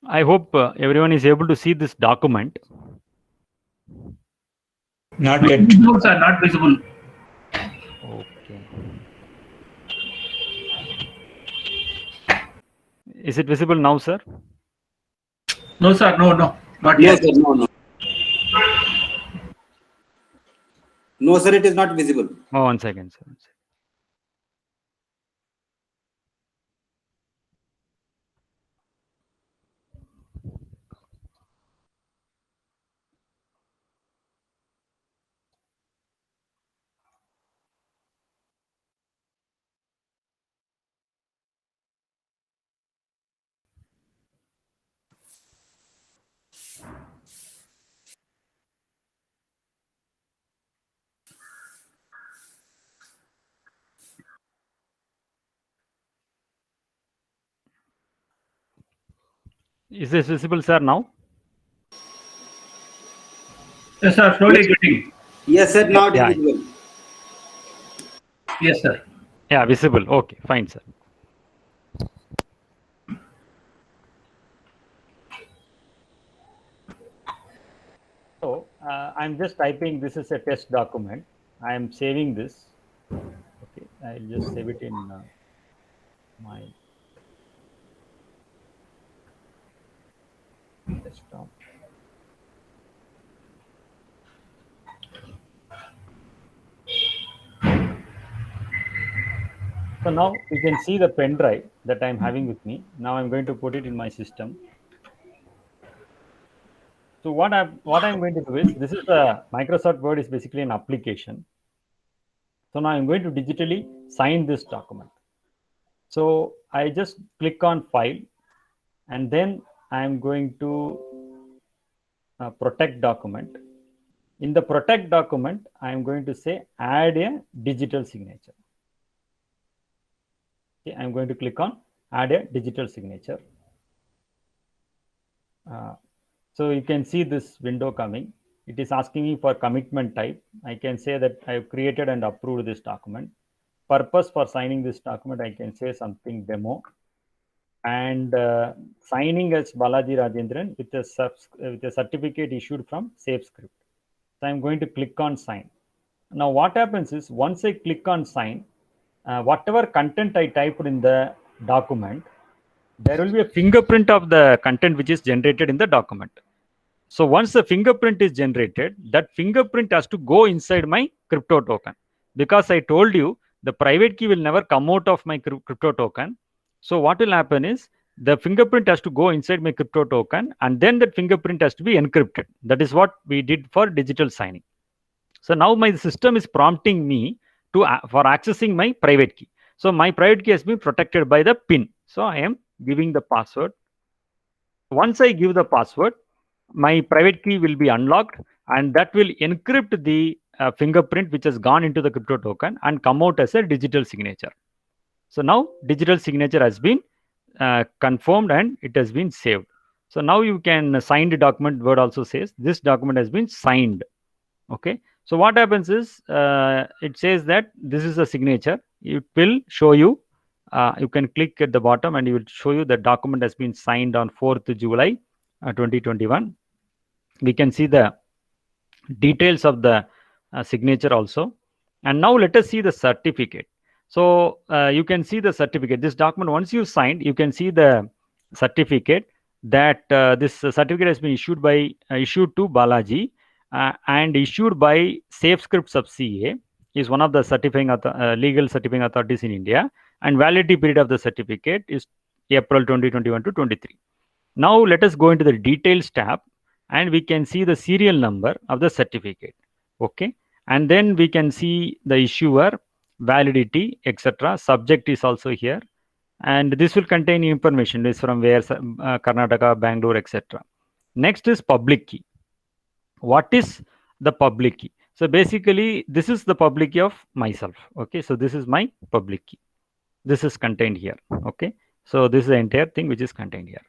I hope everyone is able to see this document. Not yet. Notes are not visible. Okay. Is it visible now, sir? No, sir. No, not Yes, yet. sir. No. No, sir, it is not visible. Oh, 1 second, sir. 1 second. Is this visible, sir, now? Yes, sir. Slowly getting. Yes, sir, now it Yeah. is visible. Yes, sir. Yeah, visible. Okay, fine, sir. So I'm just typing, this is a test document. I am saving this. Okay, I'll just save it in my desktop. So now you can see the pen drive that I'm having with me. Now I'm going to put it in my system. So what I'm going to do is, this is a Microsoft Word is basically an application. So now I'm going to digitally sign this document. So I just click on File, and then I'm going to protect document. In the protect document, I'm going to say add a digital signature. Okay, I'm going to click on add a digital signature. So you can see this window coming. It is asking me for commitment type. I can say that I have created and approved this document. Purpose for signing this document, I can say something demo. And signing as Balaji Rajendran with a certificate issued from SafeScript. So I'm going to click on sign. Now what happens is, once I click on sign, whatever content I typed in the document, there will be a fingerprint of the content which is generated in the document. So once the fingerprint is generated, that fingerprint has to go inside my crypto token. Because I told you the private key will never come out of my crypto token. So what will happen is, the fingerprint has to go inside my crypto token, and then that fingerprint has to be encrypted. That is what we did for digital signing. So now my system is prompting me to for accessing my private key. So my private key has been protected by the PIN. So I am giving the password. Once I give the password, my private key will be unlocked, and that will encrypt the fingerprint which has gone into the crypto token and come out as a digital signature. So now digital signature has been confirmed and it has been saved. So now you can sign the document. Word also says this document has been signed. Okay. So what happens is, it says that this is a signature. It will show you You can click at the bottom and it will show you the document has been signed on 4th July 2021. We can see the details of the signature also. And now let us see the certificate. So you can see the certificate. This document, once you signed, you can see the certificate that this certificate has been issued to Balaji and issued by SafeScript sub CA, is one of the certifying legal certifying authorities in India, and validity period of the certificate is April 2021 to 23. Now let us go into the details tab and we can see the serial number of the certificate. Okay, and then we can see the issuer, validity, etc. Subject is also here, and this will contain information. This from where, Karnataka, Bangalore, etc. Next is public key. What is the public key? So basically this is the public key of myself. Okay, so this is my public key. This is contained here. Okay, so this is the entire thing which is contained here.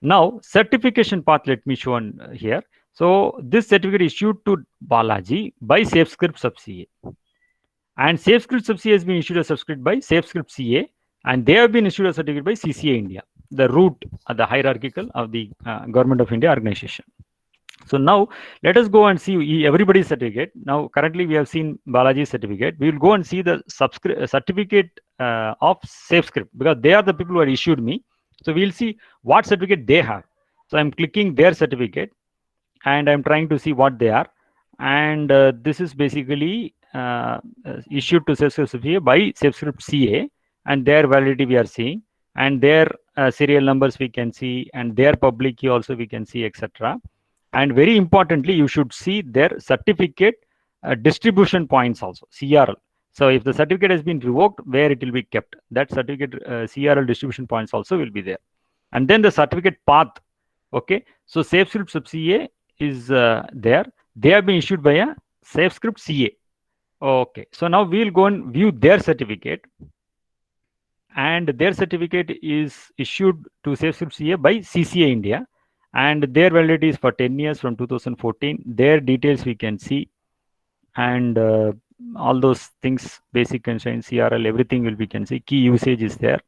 Now certification path, let me show on here. So this certificate issued to Balaji by SafeScript sub CA, and SafeScript sub CA has been issued a certificate by SafeScript CA, and they have been issued a certificate by CCA India, the root, the hierarchical of the Government of India organization. So now let us go and see everybody's certificate. Now currently we have seen Balaji's certificate. We will go and see the certificate of SafeScript, because they are the people who are issued me. So we'll see what certificate they have. So I'm clicking their certificate and I'm trying to see what they are. And this is basically issued to SafeScript CA by SafeScript CA, and their validity we are seeing, and their serial numbers we can see, and their public key also we can see, etc. And very importantly, you should see their certificate distribution points also, CRL. So if the certificate has been revoked, where it will be kept, that certificate CRL distribution points also will be there. And then the certificate path. Okay, so SafeScript sub CA is there. They have been issued by a SafeScript CA. Okay, so now we'll go and view their certificate, and their certificate is issued to SafeScript CA by CCA India, and their validity is for 10 years from 2014. Their details we can see, and all those things, basic constraints, CRL, everything we can see. Key usage is there.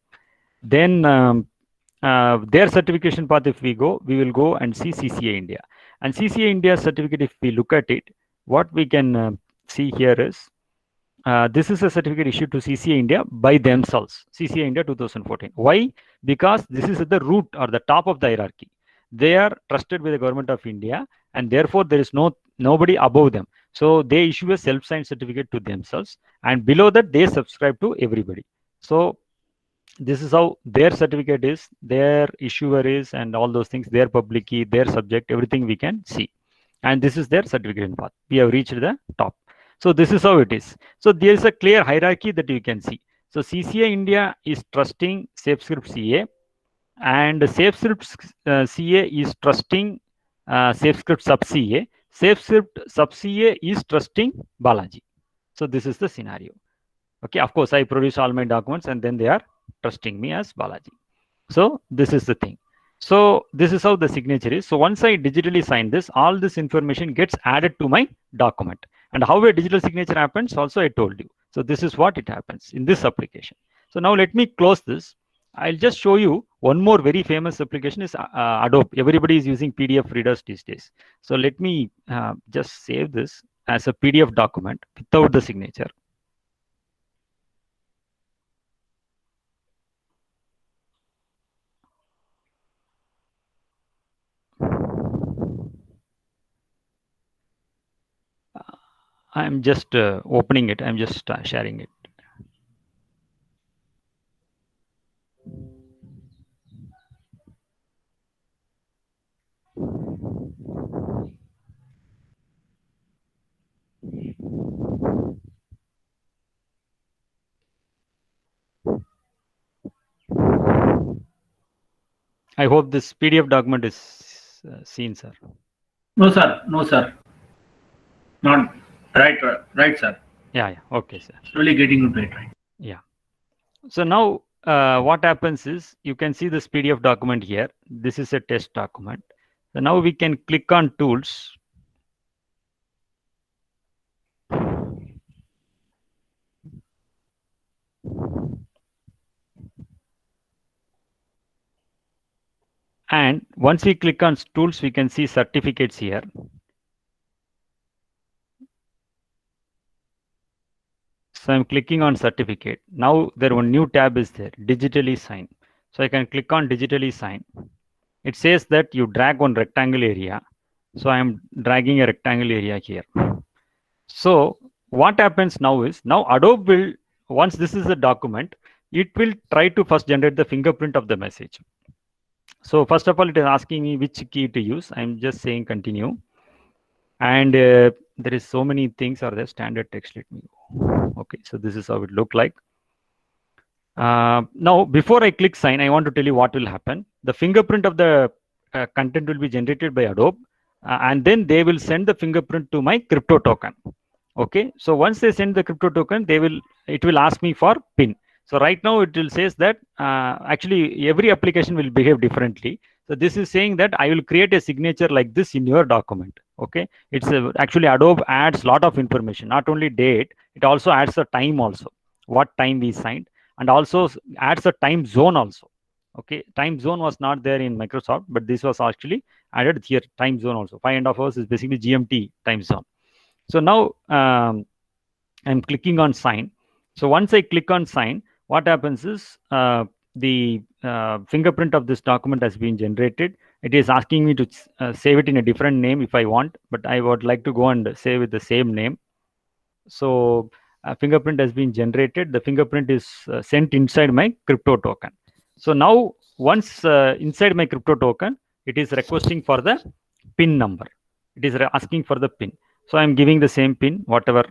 Then their certification path, if we go, we will go and see CCA India. And CCA India certificate, if we look at it, what we can see here is, this is a certificate issued to CCA India by themselves, CCA India 2014. Why? Because this is at the root or the top of the hierarchy. They are trusted by the Government of India, and therefore there is nobody above them. So they issue a self-signed certificate to themselves, and below that they subscribe to everybody. So this is how their certificate is, their issuer is, and all those things, their public key, their subject, everything we can see. And this is their certification path. We have reached the top. So this is how it is. So there is a clear hierarchy that you can see. So CCA India is trusting SafeScript CA, and SafeScript CA is trusting SafeScript sub CA. SafeScript sub CA is trusting Balaji. So this is the scenario. Okay, of course I produce all my documents and then they are trusting me as Balaji. So this is the thing. So this is how the signature is. So once I digitally sign this, all this information gets added to my document. And how a digital signature happens also I told you. So this is what it happens in this application. So now let me close this. I'll just show you one more very famous application is Adobe. Everybody is using PDF readers these days. So let me just save this as a PDF document without the signature. I'm just opening it. I'm just sharing it. I hope this PDF document is seen, sir. No, sir. No, sir. Not right, sir. Yeah. Okay, sir. Slowly getting into it, right? Yeah. So now what happens is you can see this PDF document here. This is a test document. So now we can click on tools. And once we click on tools, we can see certificates here. So I'm clicking on certificate. Now there one new tab is there, digitally sign. So I can click on digitally sign. It says that you drag one rectangle area. So I'm dragging a rectangle area here. So what happens now is, now Adobe will, once this is a document, it will try to first generate the fingerprint of the message. So first of all, it is asking me which key to use. I'm just saying continue. And there is so many things are there. Standard text, let me go. Okay, so this is how it look like. Now, before I click sign, I want to tell you what will happen. The fingerprint of the content will be generated by Adobe, and then they will send the fingerprint to my crypto token. Okay, so once they send the crypto token, it will ask me for PIN. So right now it will says that actually every application will behave differently. So this is saying that I will create a signature like this in your document. Okay, it's actually Adobe adds a lot of information, not only date, it also adds the time also, what time we signed, and also adds the time zone also. Okay, time zone was not there in Microsoft, but this was actually added here, time zone also. 5.5 hours is basically GMT time zone. So now I'm clicking on sign. So once I click on sign, what happens is the fingerprint of this document has been generated. It is asking me to save it in a different name if I want, but I would like to go and save with the same name. So fingerprint has been generated. The fingerprint is sent inside my crypto token. So now once inside my crypto token, it is requesting for the PIN number. It is asking for the PIN. So I'm giving the same PIN, whatever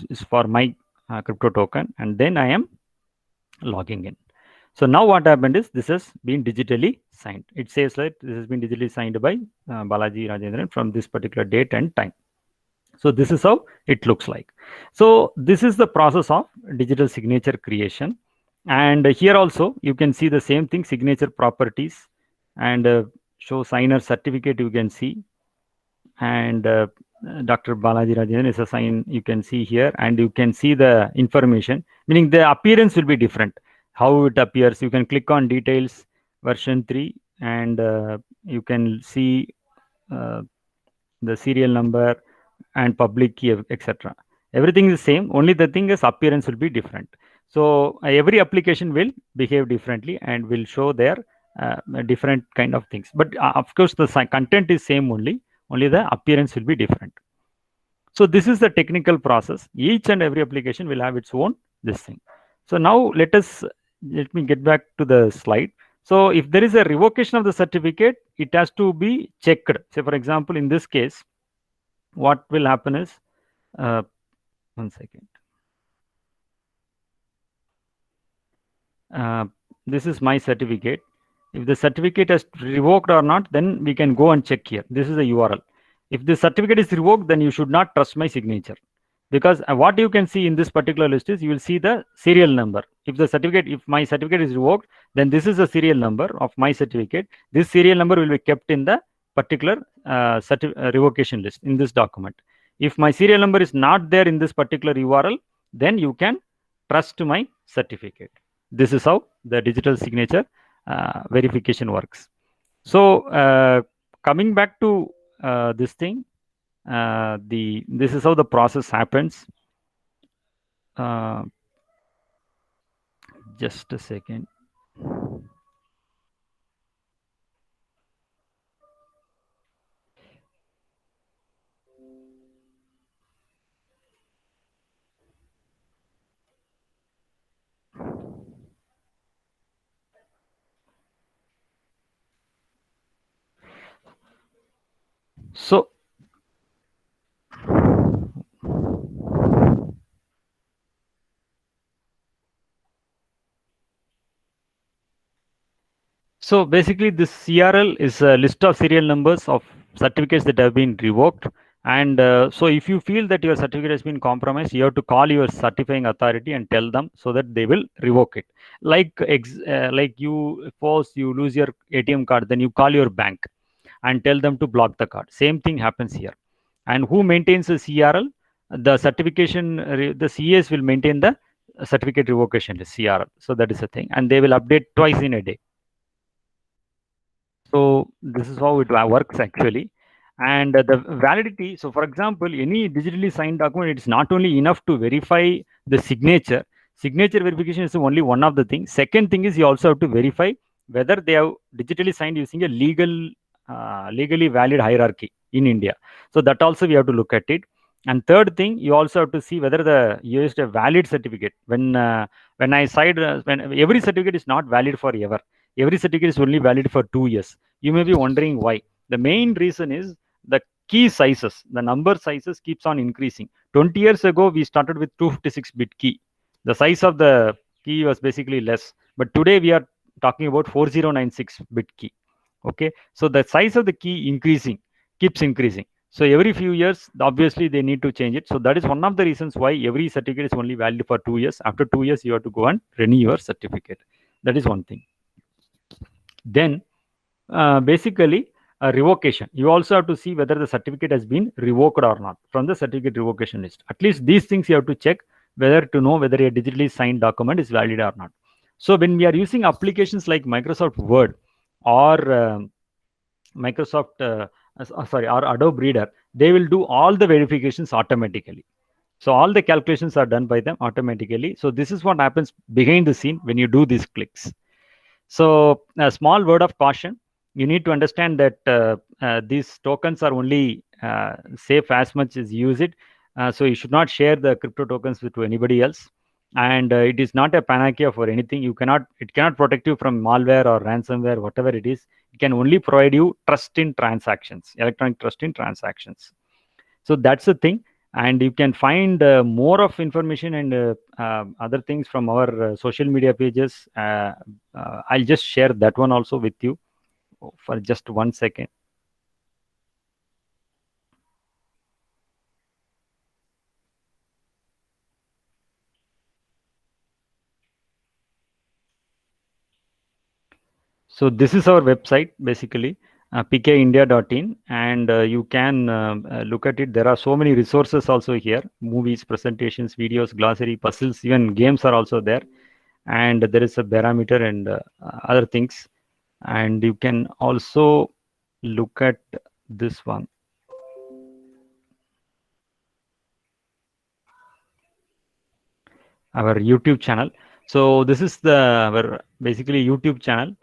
is for my crypto token, and then I am logging in. So now what happened is this has been digitally signed. It says that this has been digitally signed by Balaji Rajendran from this particular date and time. So this is how it looks like. So this is the process of digital signature creation. And here also you can see the same thing, signature properties, and show signer certificate you can see. And Dr. Balaji Rajendran is a sign you can see here, and you can see the information, meaning the appearance will be different. How it appears, you can click on details, version 3, and you can see the serial number and public key, etc. Everything is same, only the thing is appearance will be different. So every application will behave differently and will show their different kind of things. But of course, the content is same only the appearance will be different. So this is the technical process. Each and every application will have its own this thing. So now let me get back to the slide. So if there is a revocation of the certificate, it has to be checked. Say for example, in this case, what will happen is, one second. This is my certificate. If the certificate is revoked or not, then we can go and check here. This is the URL. If the certificate is revoked, then you should not trust my signature, because what you can see in this particular list is you will see the serial number. If my certificate is revoked, then this is the serial number of my certificate. This serial number will be kept in the particular revocation list in this document. If my serial number is not there in this particular URL, then you can trust my certificate. This is how the digital signature verification works. So coming back to this thing, this is how the process happens. Just a second. So basically this CRL is a list of serial numbers of certificates that have been revoked. And so if you feel that your certificate has been compromised, you have to call your certifying authority and tell them so that they will revoke it. Like you lose your ATM card, then you call your bank and tell them to block the card. Same thing happens here. And who maintains the CRL? The certification, the CAs will maintain the certificate revocation list, CRL. So that is the thing. And they will update twice in a day. this is how it works actually. And the validity, so for example, any digitally signed document, it's not only enough to verify the signature. Signature verification is only one of the things. Second thing is you also have to verify whether they have digitally signed using a legally valid hierarchy in India. So that also we have to look at it. And third thing, you also have to see whether you used a valid certificate. When I signed, when every certificate is not valid forever. Every certificate is only valid for 2 years. You may be wondering why. The main reason is the key sizes, the number sizes keeps on increasing. 20 years ago, we started with 256-bit key. The size of the key was basically less. But today we are talking about 4096-bit key. Okay, so the size of the key keeps increasing. So every few years, obviously they need to change it. So that is one of the reasons why every certificate is only valid for 2 years. After 2 years, you have to go and renew your certificate. That is one thing. Then basically a revocation. You also have to see whether the certificate has been revoked or not from the certificate revocation list. At least these things you have to check whether to know whether a digitally signed document is valid or not. So when we are using applications like Microsoft Word or or Adobe Reader, they will do all the verifications automatically. So all the calculations are done by them automatically. So this is what happens behind the scene when you do these clicks. So a small word of caution, you need to understand that these tokens are only safe as much as you use it. So you should not share the crypto tokens to anybody else. And it is not a panacea for anything. It cannot protect you from malware or ransomware, whatever it is. It can only provide you trust in transactions, electronic trust in transactions. So that's the thing. And you can find more of information and other things from our social media pages. I'll just share that one also with you for just 1 second. So this is our website, basically, pkindia.in, and you can look at it. There are so many resources also here: movies, presentations, videos, glossary, puzzles, even games are also there. And there is a barometer and other things. And you can also look at this one. Our YouTube channel. So this is our basically YouTube channel.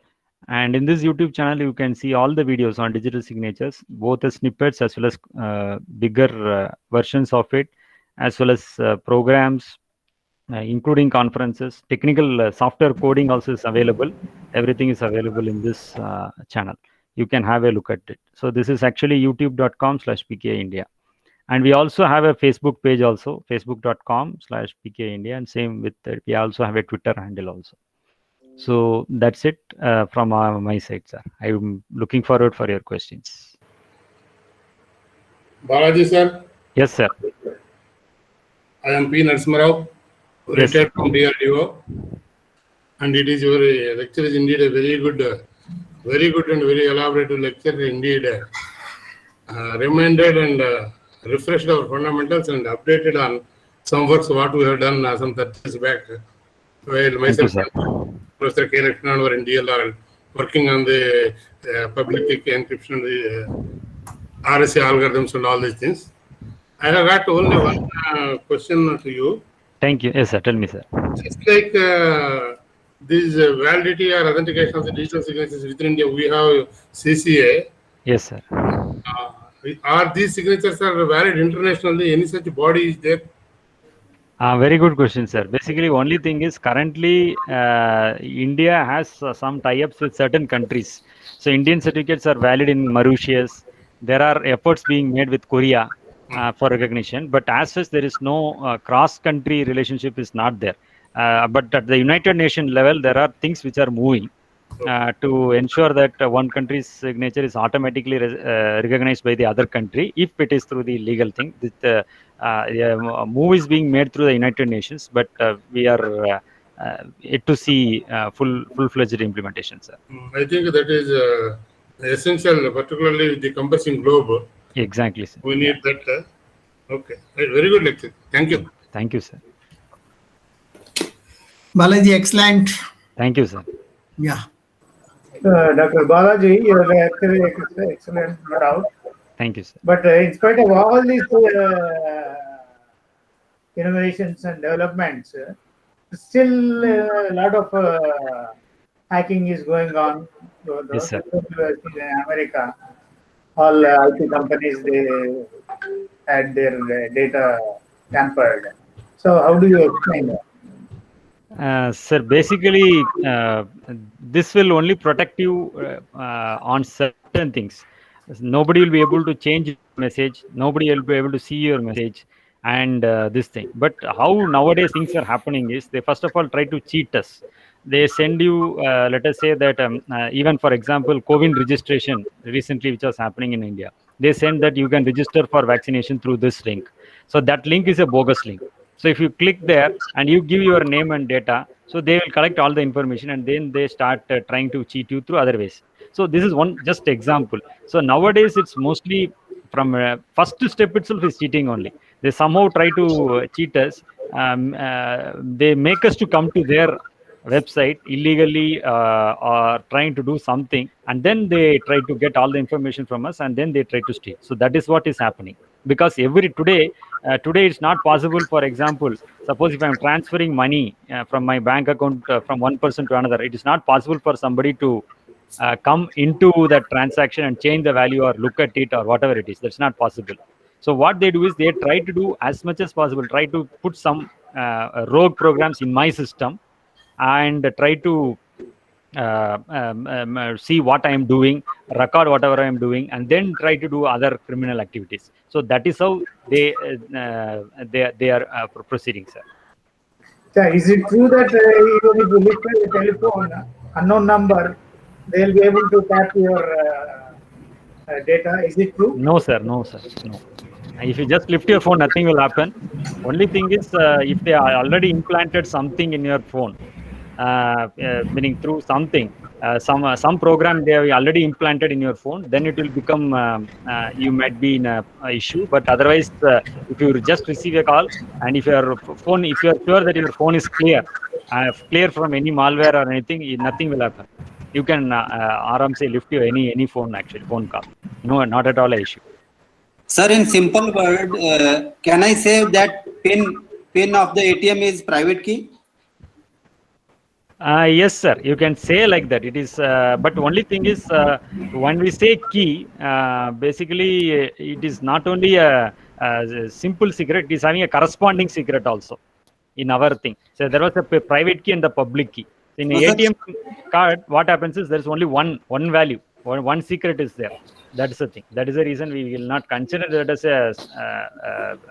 And in this YouTube channel, you can see all the videos on digital signatures, both as snippets as well as bigger versions of it, as well as programs, including conferences. Technical software coding also is available. Everything is available in this channel. You can have a look at it. So this is actually youtube.com/pkindia. And we also have a Facebook page also, facebook.com/pkindia. And same with, we also have a Twitter handle also. So that's it from my side, sir. I'm looking forward for your questions. Balaji, sir. Yes, sir. I am P. Narasimha, retired from DRDO. And it is your lecture is indeed a very good and very elaborate lecture. Indeed, reminded and refreshed our fundamentals and updated on some works what we have done some 30 years back. While myself, Professor K. Lakshman were in DLR working on the public key encryption, the RSA algorithms and all these things. I have got only one question to you. Thank you. Yes, sir. Tell me, sir. Just like this validity or authentication of the digital signatures within India, we have CCA. Yes, sir. Are these signatures are valid internationally? Any such body is there? Very good question, sir. Basically, only thing is currently India has some tie-ups with certain countries. So Indian certificates are valid in Mauritius. There are efforts being made with Korea for recognition, but as such, there is no cross-country relationship is not there. But at the United Nations level, there are things which are moving to ensure that one country's signature is automatically recognized by the other country if it is through the legal thing. A move is being made through the United Nations, but we are yet to see full-fledged implementation, sir. I think that is essential, particularly with the compassing globe. Exactly, sir. We need that. Okay, very good lecture. Thank you. Thank you, sir. Balaji, excellent. Thank you, sir. Yeah. Dr. Balaji, you are actually excellent, no doubt. Thank you, sir. But in spite of all these innovations and developments, still a lot of hacking is going on. Yes, sir. In America, all IT companies, they had their data tampered. So how do you explain that? Sir, basically, this will only protect you on certain things. Nobody will be able to change your message. Nobody will be able to see your message and this thing. But how nowadays things are happening is they first of all try to cheat us. They send you, let us say that even for example, COVID registration recently, which was happening in India, they send that you can register for vaccination through this link. So that link is a bogus link. So if you click there and you give your name and data, so they will collect all the information and then they start trying to cheat you through other ways. So this is one just example. So nowadays it's mostly from first step itself is cheating only. They somehow try to cheat us. They make us to come to their website illegally or trying to do something, and then they try to get all the information from us and then they try to steal. So that is what is happening, because today it's not possible. For example, suppose if I'm transferring money from my bank account from one person to another, it is not possible for somebody to come into that transaction and change the value or look at it or whatever it is. That's not possible. So what they do is they try to do as much as possible, try to put some rogue programs in my system and try to see what I am doing, record whatever I am doing, and then try to do other criminal activities. So that is how they are proceeding, sir. Sir, is it true that even if you lift a telephone, unknown number, they'll be able to tap your data? Is it true? No, sir. No. If you just lift your phone, nothing will happen. Only thing is, if they are already implanted something in your phone, meaning through something, some program they have already implanted in your phone, then it will become you might be in a issue. But otherwise, if you just receive a call and if you are sure that your phone is clear from any malware or anything, nothing will happen. You can say lift your any phone call. No, not at all an issue. Sir, in simple word, can I say that pin of the ATM is private key? Yes, sir. You can say like that. It is, but only thing is, when we say key, basically it is not only a simple secret. It is having a corresponding secret also in our thing. So there was a private key and the public key. In an ATM card, what happens is there is only one value, one secret is there. That is the thing. That is the reason we will not consider that as a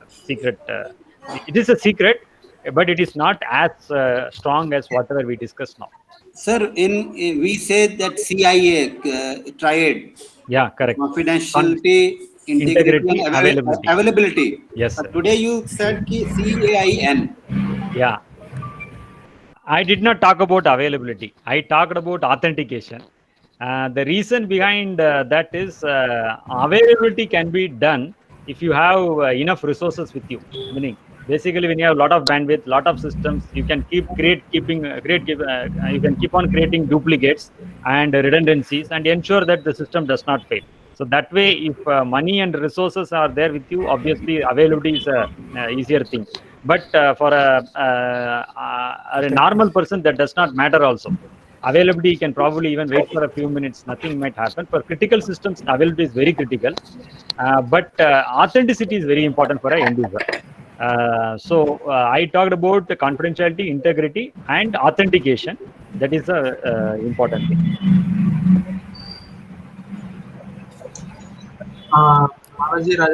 secret. It is a secret, but it is not as strong as whatever we discussed now. Sir, we say that CIA triad. Yeah, correct. Confidentiality, integrity, and availability. Yes, sir. Today you said CAIN. Yeah. I did not talk about availability. I talked about authentication. The reason behind that is availability can be done if you have enough resources with you. Meaning, basically, when you have a lot of bandwidth, lot of systems, you can keep on creating duplicates and redundancies and ensure that the system does not fail. So that way, if money and resources are there with you, obviously availability is a easier thing. But for a normal person, that does not matter also. Availability can probably even wait for a few minutes, nothing might happen. For critical systems, availability is very critical. But authenticity is very important for an end user. So I talked about the confidentiality, integrity, and authentication. That is the important thing.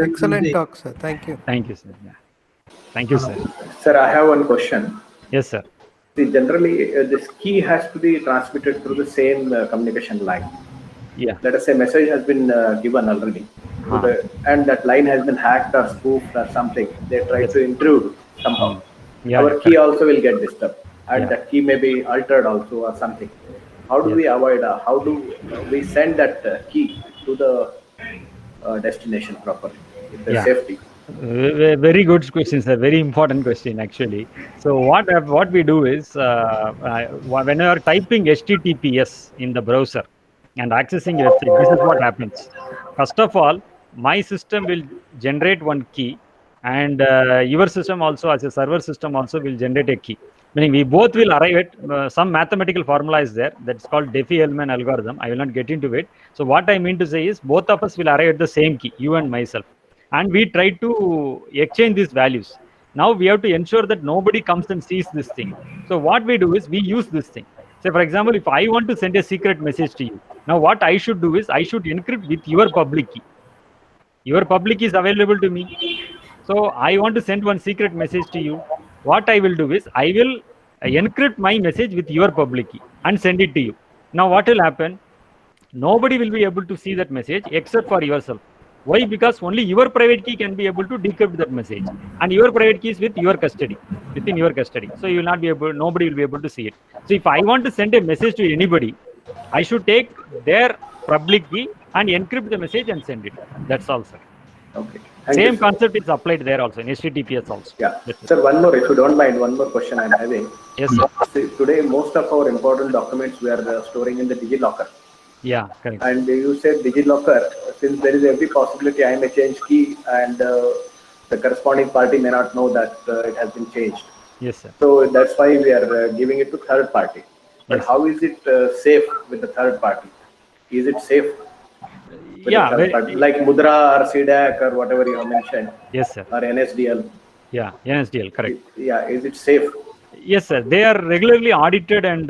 Excellent talk, sir. Thank you. Thank you, sir. Yeah. Thank you, sir. Sir, I have one question. Yes, sir. See, generally, this key has to be transmitted through the same communication line. Yeah. Let us say message has been given already, and that line has been hacked or spoofed or something. They try to intrude somehow. Yeah, our key also will get disturbed, and that key may be altered also or something. How do we avoid? How do we send that key to the destination properly? With the safety. Very good question, sir. Very important question, actually. So what we do is when you are typing HTTPS in the browser, and accessing your website, this is what happens. First of all, my system will generate one key, and your system also, as a server system, also will generate a key. Meaning we both will arrive at some mathematical formula is there that's called Diffie-Hellman algorithm. I will not get into it. So what I mean to say is both of us will arrive at the same key, you and myself, and we try to exchange these values. Now we have to ensure that nobody comes and sees this thing. So what we do is we use this thing. Say, for example, if I want to send a secret message to you, now what I should do is I should encrypt with your public key. Your public key is available to me. So I want to send one secret message to you. What I will do is I will encrypt my message with your public key and send it to you. Now what will happen? Nobody will be able to see that message except for yourself. Why? Because only your private key can be able to decrypt that message, and your private key is with your custody, within your custody. So you will not be able, nobody will be able to see it. So if I want to send a message to anybody, I should take their public key and encrypt the message and send it. That's all, sir. Okay. Same concept is applied there also in HTTPS also. Yeah. Sir, one more, if you don't mind, one more question I'm having. Yes, sir. See, today, most of our important documents we are storing in the DigiLocker. Yeah, correct. And you said DigiLocker, since there is every possibility I may change key and the corresponding party may not know that it has been changed. Yes, sir. So that's why we are giving it to third party. But Yes. how is it safe with the third party? Is it safe? With Yeah, the third party? Like Mudra or CDAC or whatever you have mentioned. Yes, sir. Or NSDL. Yeah, NSDL, correct. Yeah, is it safe? Yes, sir. They are regularly audited and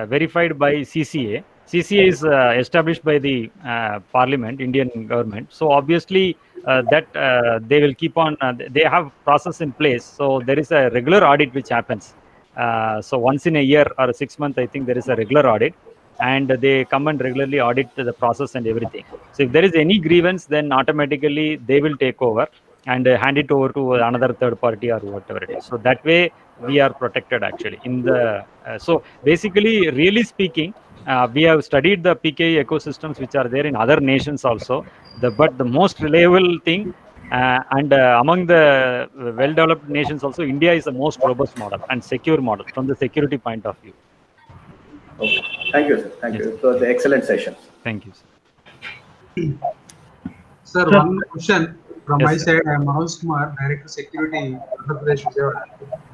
verified by CCA. CCA is established by the Parliament, Indian government. So obviously that they will keep on. They have process in place. So there is a regular audit which happens. So once in a year or 6 months, I think there is a regular audit, and they come and regularly audit the process and everything. So if there is any grievance, then automatically they will take over and hand it over to another third party or whatever it is. So that way we are protected actually. In the so basically, really speaking, we have studied the PKI ecosystems which are there in other nations also. But the most reliable thing and among the well-developed nations also, India is the most robust model and secure model from the security point of view. Okay. Thank you, sir. Thank you. It was an excellent session. Thank you, sir. Sir, one question from Yes, my sir. side. I am Manoj Kumar, Director Security, Andhra Pradesh, Vijayawada.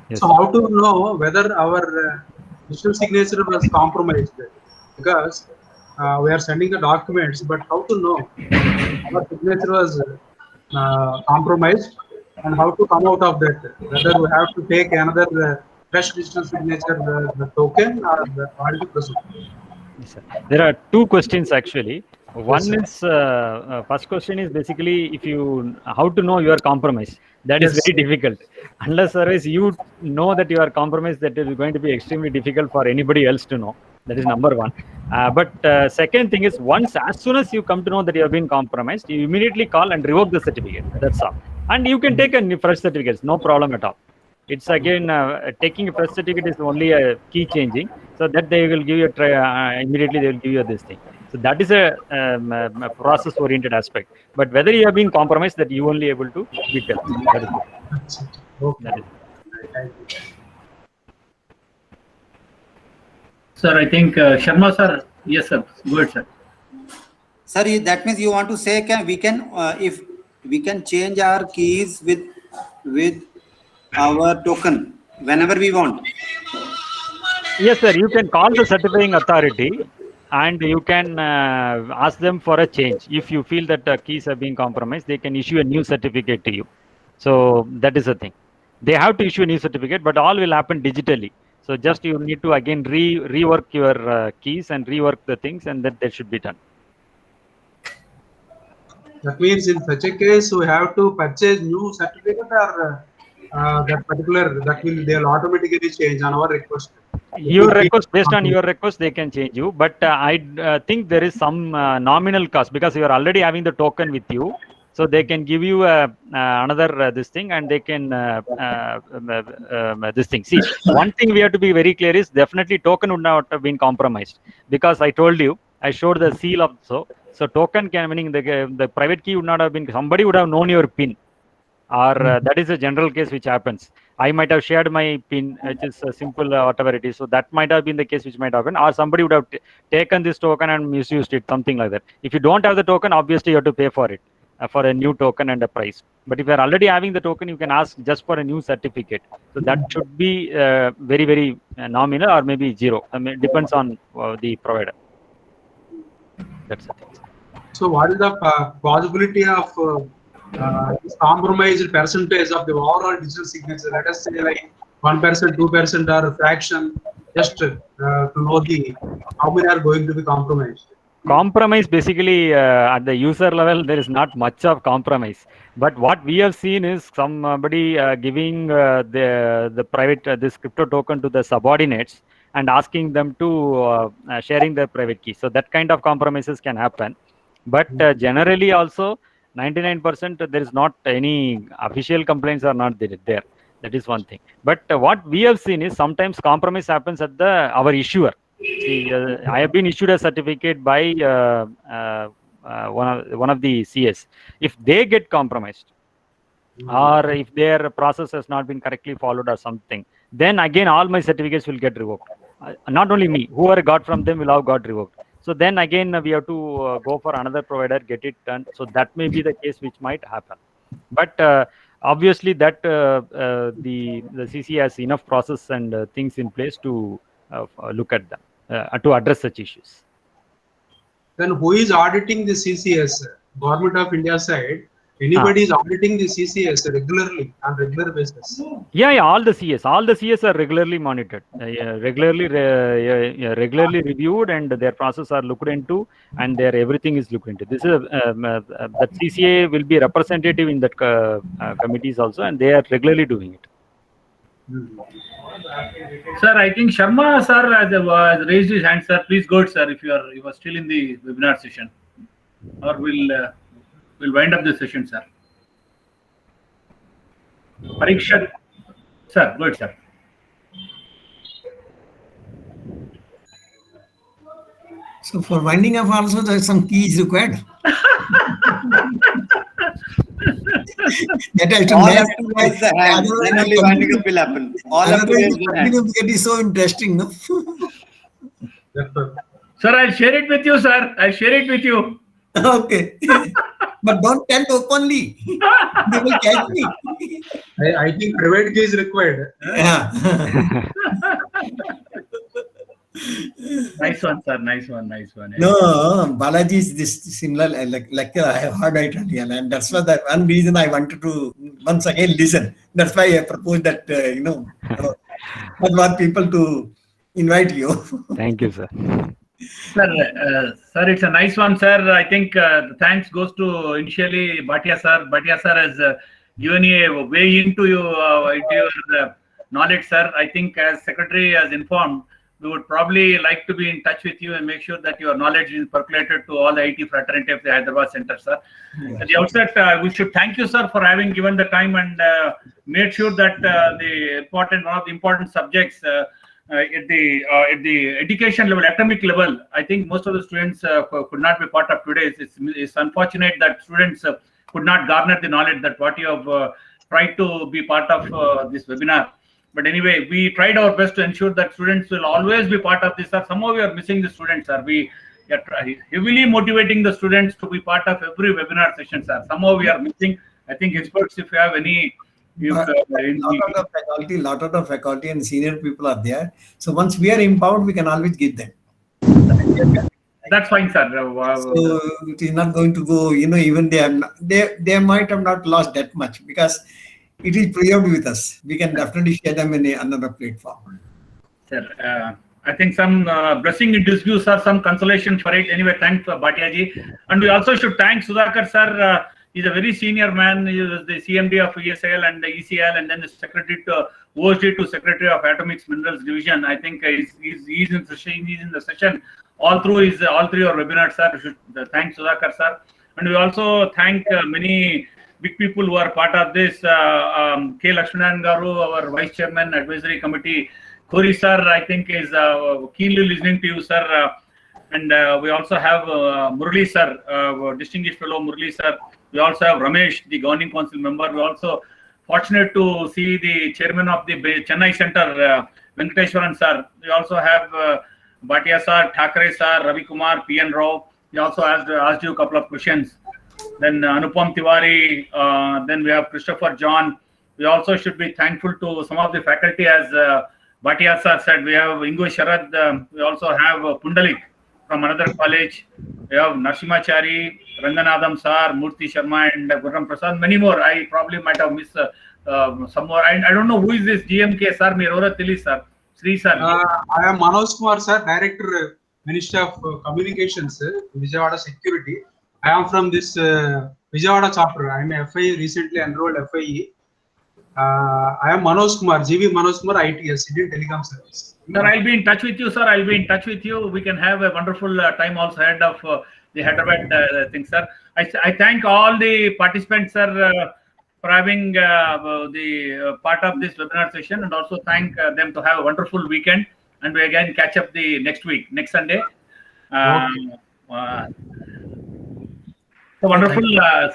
Yes, So, how to know whether our digital signature was compromised? Because we are sending the documents, but how to know our signature was compromised and how to come out of that? Whether we have to take another fresh digital signature, the token, or the audit procedure? Yes, sir. There are two questions actually. One sir. is first question is basically if you how to know you are compromised. That is Yes. very difficult. Unless otherwise you know that you are compromised, that is going to be extremely difficult for anybody else to know. That is number one. But second thing is once as soon as you come to know that you have been compromised, you immediately call and revoke the certificate. That's all. And you can take a new fresh certificate. No problem at all. It's again taking a fresh certificate is only a key changing, so that they will give you a try, immediately they will give you this thing. So that is a process oriented aspect. But whether you have been compromised, that you only able to be tell. That is it. Okay. That is. Sir, I think Sharma sir. Yes, sir. Go ahead, sir. Sir, that means you want to say if we can change our keys with our token whenever we want. Yes, sir. You can call the certifying authority and you can ask them for a change. If you feel that keys have been compromised, they can issue a new certificate to you. So that is the thing. They have to issue a new certificate, but all will happen digitally. So just you need to again rework your keys and rework the things, and that should be done. That means in such a case, we have to purchase new certificate, or they'll automatically change on our request. Your request, based on your request, they can change you. But I think there is some nominal cost because you are already having the token with you. So they can give you another this thing, and they can this thing. See, one thing we have to be very clear is definitely token would not have been compromised because I told you, I showed the seal of so token can meaning the private key would not have been, somebody would have known your PIN, or that is a general case which happens. I might have shared my PIN, which is simple, whatever it is. So that might have been the case which might happen, or somebody would have taken this token and misused it, something like that. If you don't have the token, obviously you have to pay for it, for a new token and a price. But if you're already having the token, you can ask just for a new certificate. So that should be very, very nominal, or maybe zero. I mean, it depends on the provider. That's it. So what is the possibility of compromised percentage of the overall digital signature? Let us say like 1%, 2%, or a fraction, just to know the how many are going to be compromised. Compromise, basically at the user level, there is not much of compromise. But what we have seen is somebody giving the private this crypto token to the subordinates and asking them to sharing their private key. So that kind of compromises can happen. But generally also 99% there is not any official complaints are not there. That is one thing. But what we have seen is sometimes compromise happens at our issuer. See, I have been issued a certificate by one of the CS. If they get compromised, or if their process has not been correctly followed or something, then again all my certificates will get revoked. Not only me, whoever got from them will have got revoked. So then again we have to go for another provider, get it done. So that may be the case which might happen. But obviously that the CC has enough process and things in place to look at them, to address such issues. Then who is auditing the CCS? Government of India side, anybody is auditing the CCS regularly on regular basis? Yeah, all the CS are regularly monitored, regularly reviewed, and their process are looked into, and their everything is looked into. This is that CCA will be representative in that committees also, and they are regularly doing it. Sir, I think Sharma sir has raised his hand, sir. Please go ahead, sir, if you are still in the webinar session, or we'll wind up the session, sir. Pariksha, sir, go ahead, sir. So for winding up also there is some keys required. That I all have to raise the hand, then only winding up will happen. All have to raise the hand. It is so interesting, no? Sir, I'll share it with you, sir. I'll share it with you. Okay. But don't tell openly. They will catch me. I think private key is required. Yeah. Nice one, sir. Nice one. No, Balaji is this similar like I have heard it earlier, and that's why the one reason I wanted to once again listen. That's why I proposed that I want people to invite you. Thank you, sir. Sir, it's a nice one, sir. I think the thanks goes to initially Bhatia sir. Bhatia sir has given you a way into your knowledge, sir. I think as secretary has informed, we would probably like to be in touch with you and make sure that your knowledge is percolated to all the IT fraternity of the Hyderabad Center, sir. At the outset, we should thank you, sir, for having given the time and made sure that one of the important subjects at the education level, academic level, I think most of the students could not be part of today. It's unfortunate that students could not garner the knowledge that what you have tried to be part of this webinar. But anyway, we tried our best to ensure that students will always be part of this, sir. Somehow we are missing the students, sir. We are heavily motivating the students to be part of every webinar session, sir. Somehow we are missing. I think experts, if you have any... lot of the faculty and senior people are there. So once we are empowered, we can always give them. That's fine, sir. So it is not going to go, even they might have not lost that much because it is preserved with us. We can definitely share them in another platform. Sir, I think some blessing in disuse or some consolation for it. Anyway, thanks Bhatia ji. And we also should thank Sudhakar sir. He's a very senior man. He was the CMD of ESL and the ECL, and then the secretary to OSD to Secretary of Atomics Minerals Division. I think he's in the session all through all three of webinars, sir. We should thank Sudhakar sir. And we also thank many big people who are part of this. K. Lakshmanan Garu, our Vice Chairman, Advisory Committee. Khori sir, I think, is keenly listening to you, sir. And we also have Murli sir, distinguished fellow Murli sir. We also have Ramesh, the Governing Council member. We also fortunate to see the chairman of the Chennai Center, Venkateshwaran sir. We also have Bhatia sir, Thakre sir, Ravi Kumar, PN Rao. He also asked you a couple of questions. Then Anupam Tiwari, then we have Christopher John. We also should be thankful to some of the faculty, as Bhatia sir said. We have Ingu Sharad. We also have Pundalik from another college. We have Narsimachari, Ranganadam sir, Murthy Sharma, and Gurram Prasad. Many more. I probably might have missed some more. I don't know who is this GMK sir. Mirora Tili sir, Sri sir. I am Manoj Kumar sir, Director, Ministry of Communications, Vijayawada Security. I am from this Vijayawada chapter. I am a FIE, recently enrolled FIE. I am Manoj Kumar, GV Manoj Kumar, ITS, Indian Telecom Service. Sir, I'll be in touch with you, sir. I'll be in touch with you. We can have a wonderful time also ahead of the Hyderabad thing, sir. I thank all the participants, sir, for having the part of this webinar session, and also thank them to have a wonderful weekend. And we again catch up the next week, next Sunday. So wonderful,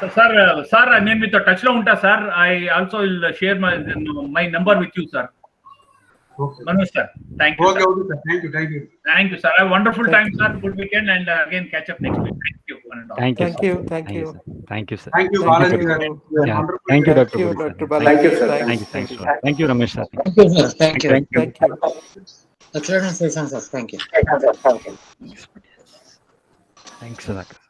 sir. I mean, with the touch unta, sir. I also will share my number with you, sir. Okay. Manoj sir, thank you. Okay, Sir. okay, sir. Thank you, thank you. Thank you, sir. Have a wonderful time, sir. Good weekend, and again catch up next week. Thank you. One and all. Thank you. Thank sir. you. Thank you. Sir. Thank you, sir. Thank you, Thank Balaji. you. Yeah. Wonderful. Thank you, Thank Dr. you, Guru, sir. Dr. Thank you, sir. Thank you. Thank you. Thank you, Ramesh sir. Thank you, sir. Thank you. Thank you. Thank you. Excellent session, sir. Thank you. Thanks, Sudhakar.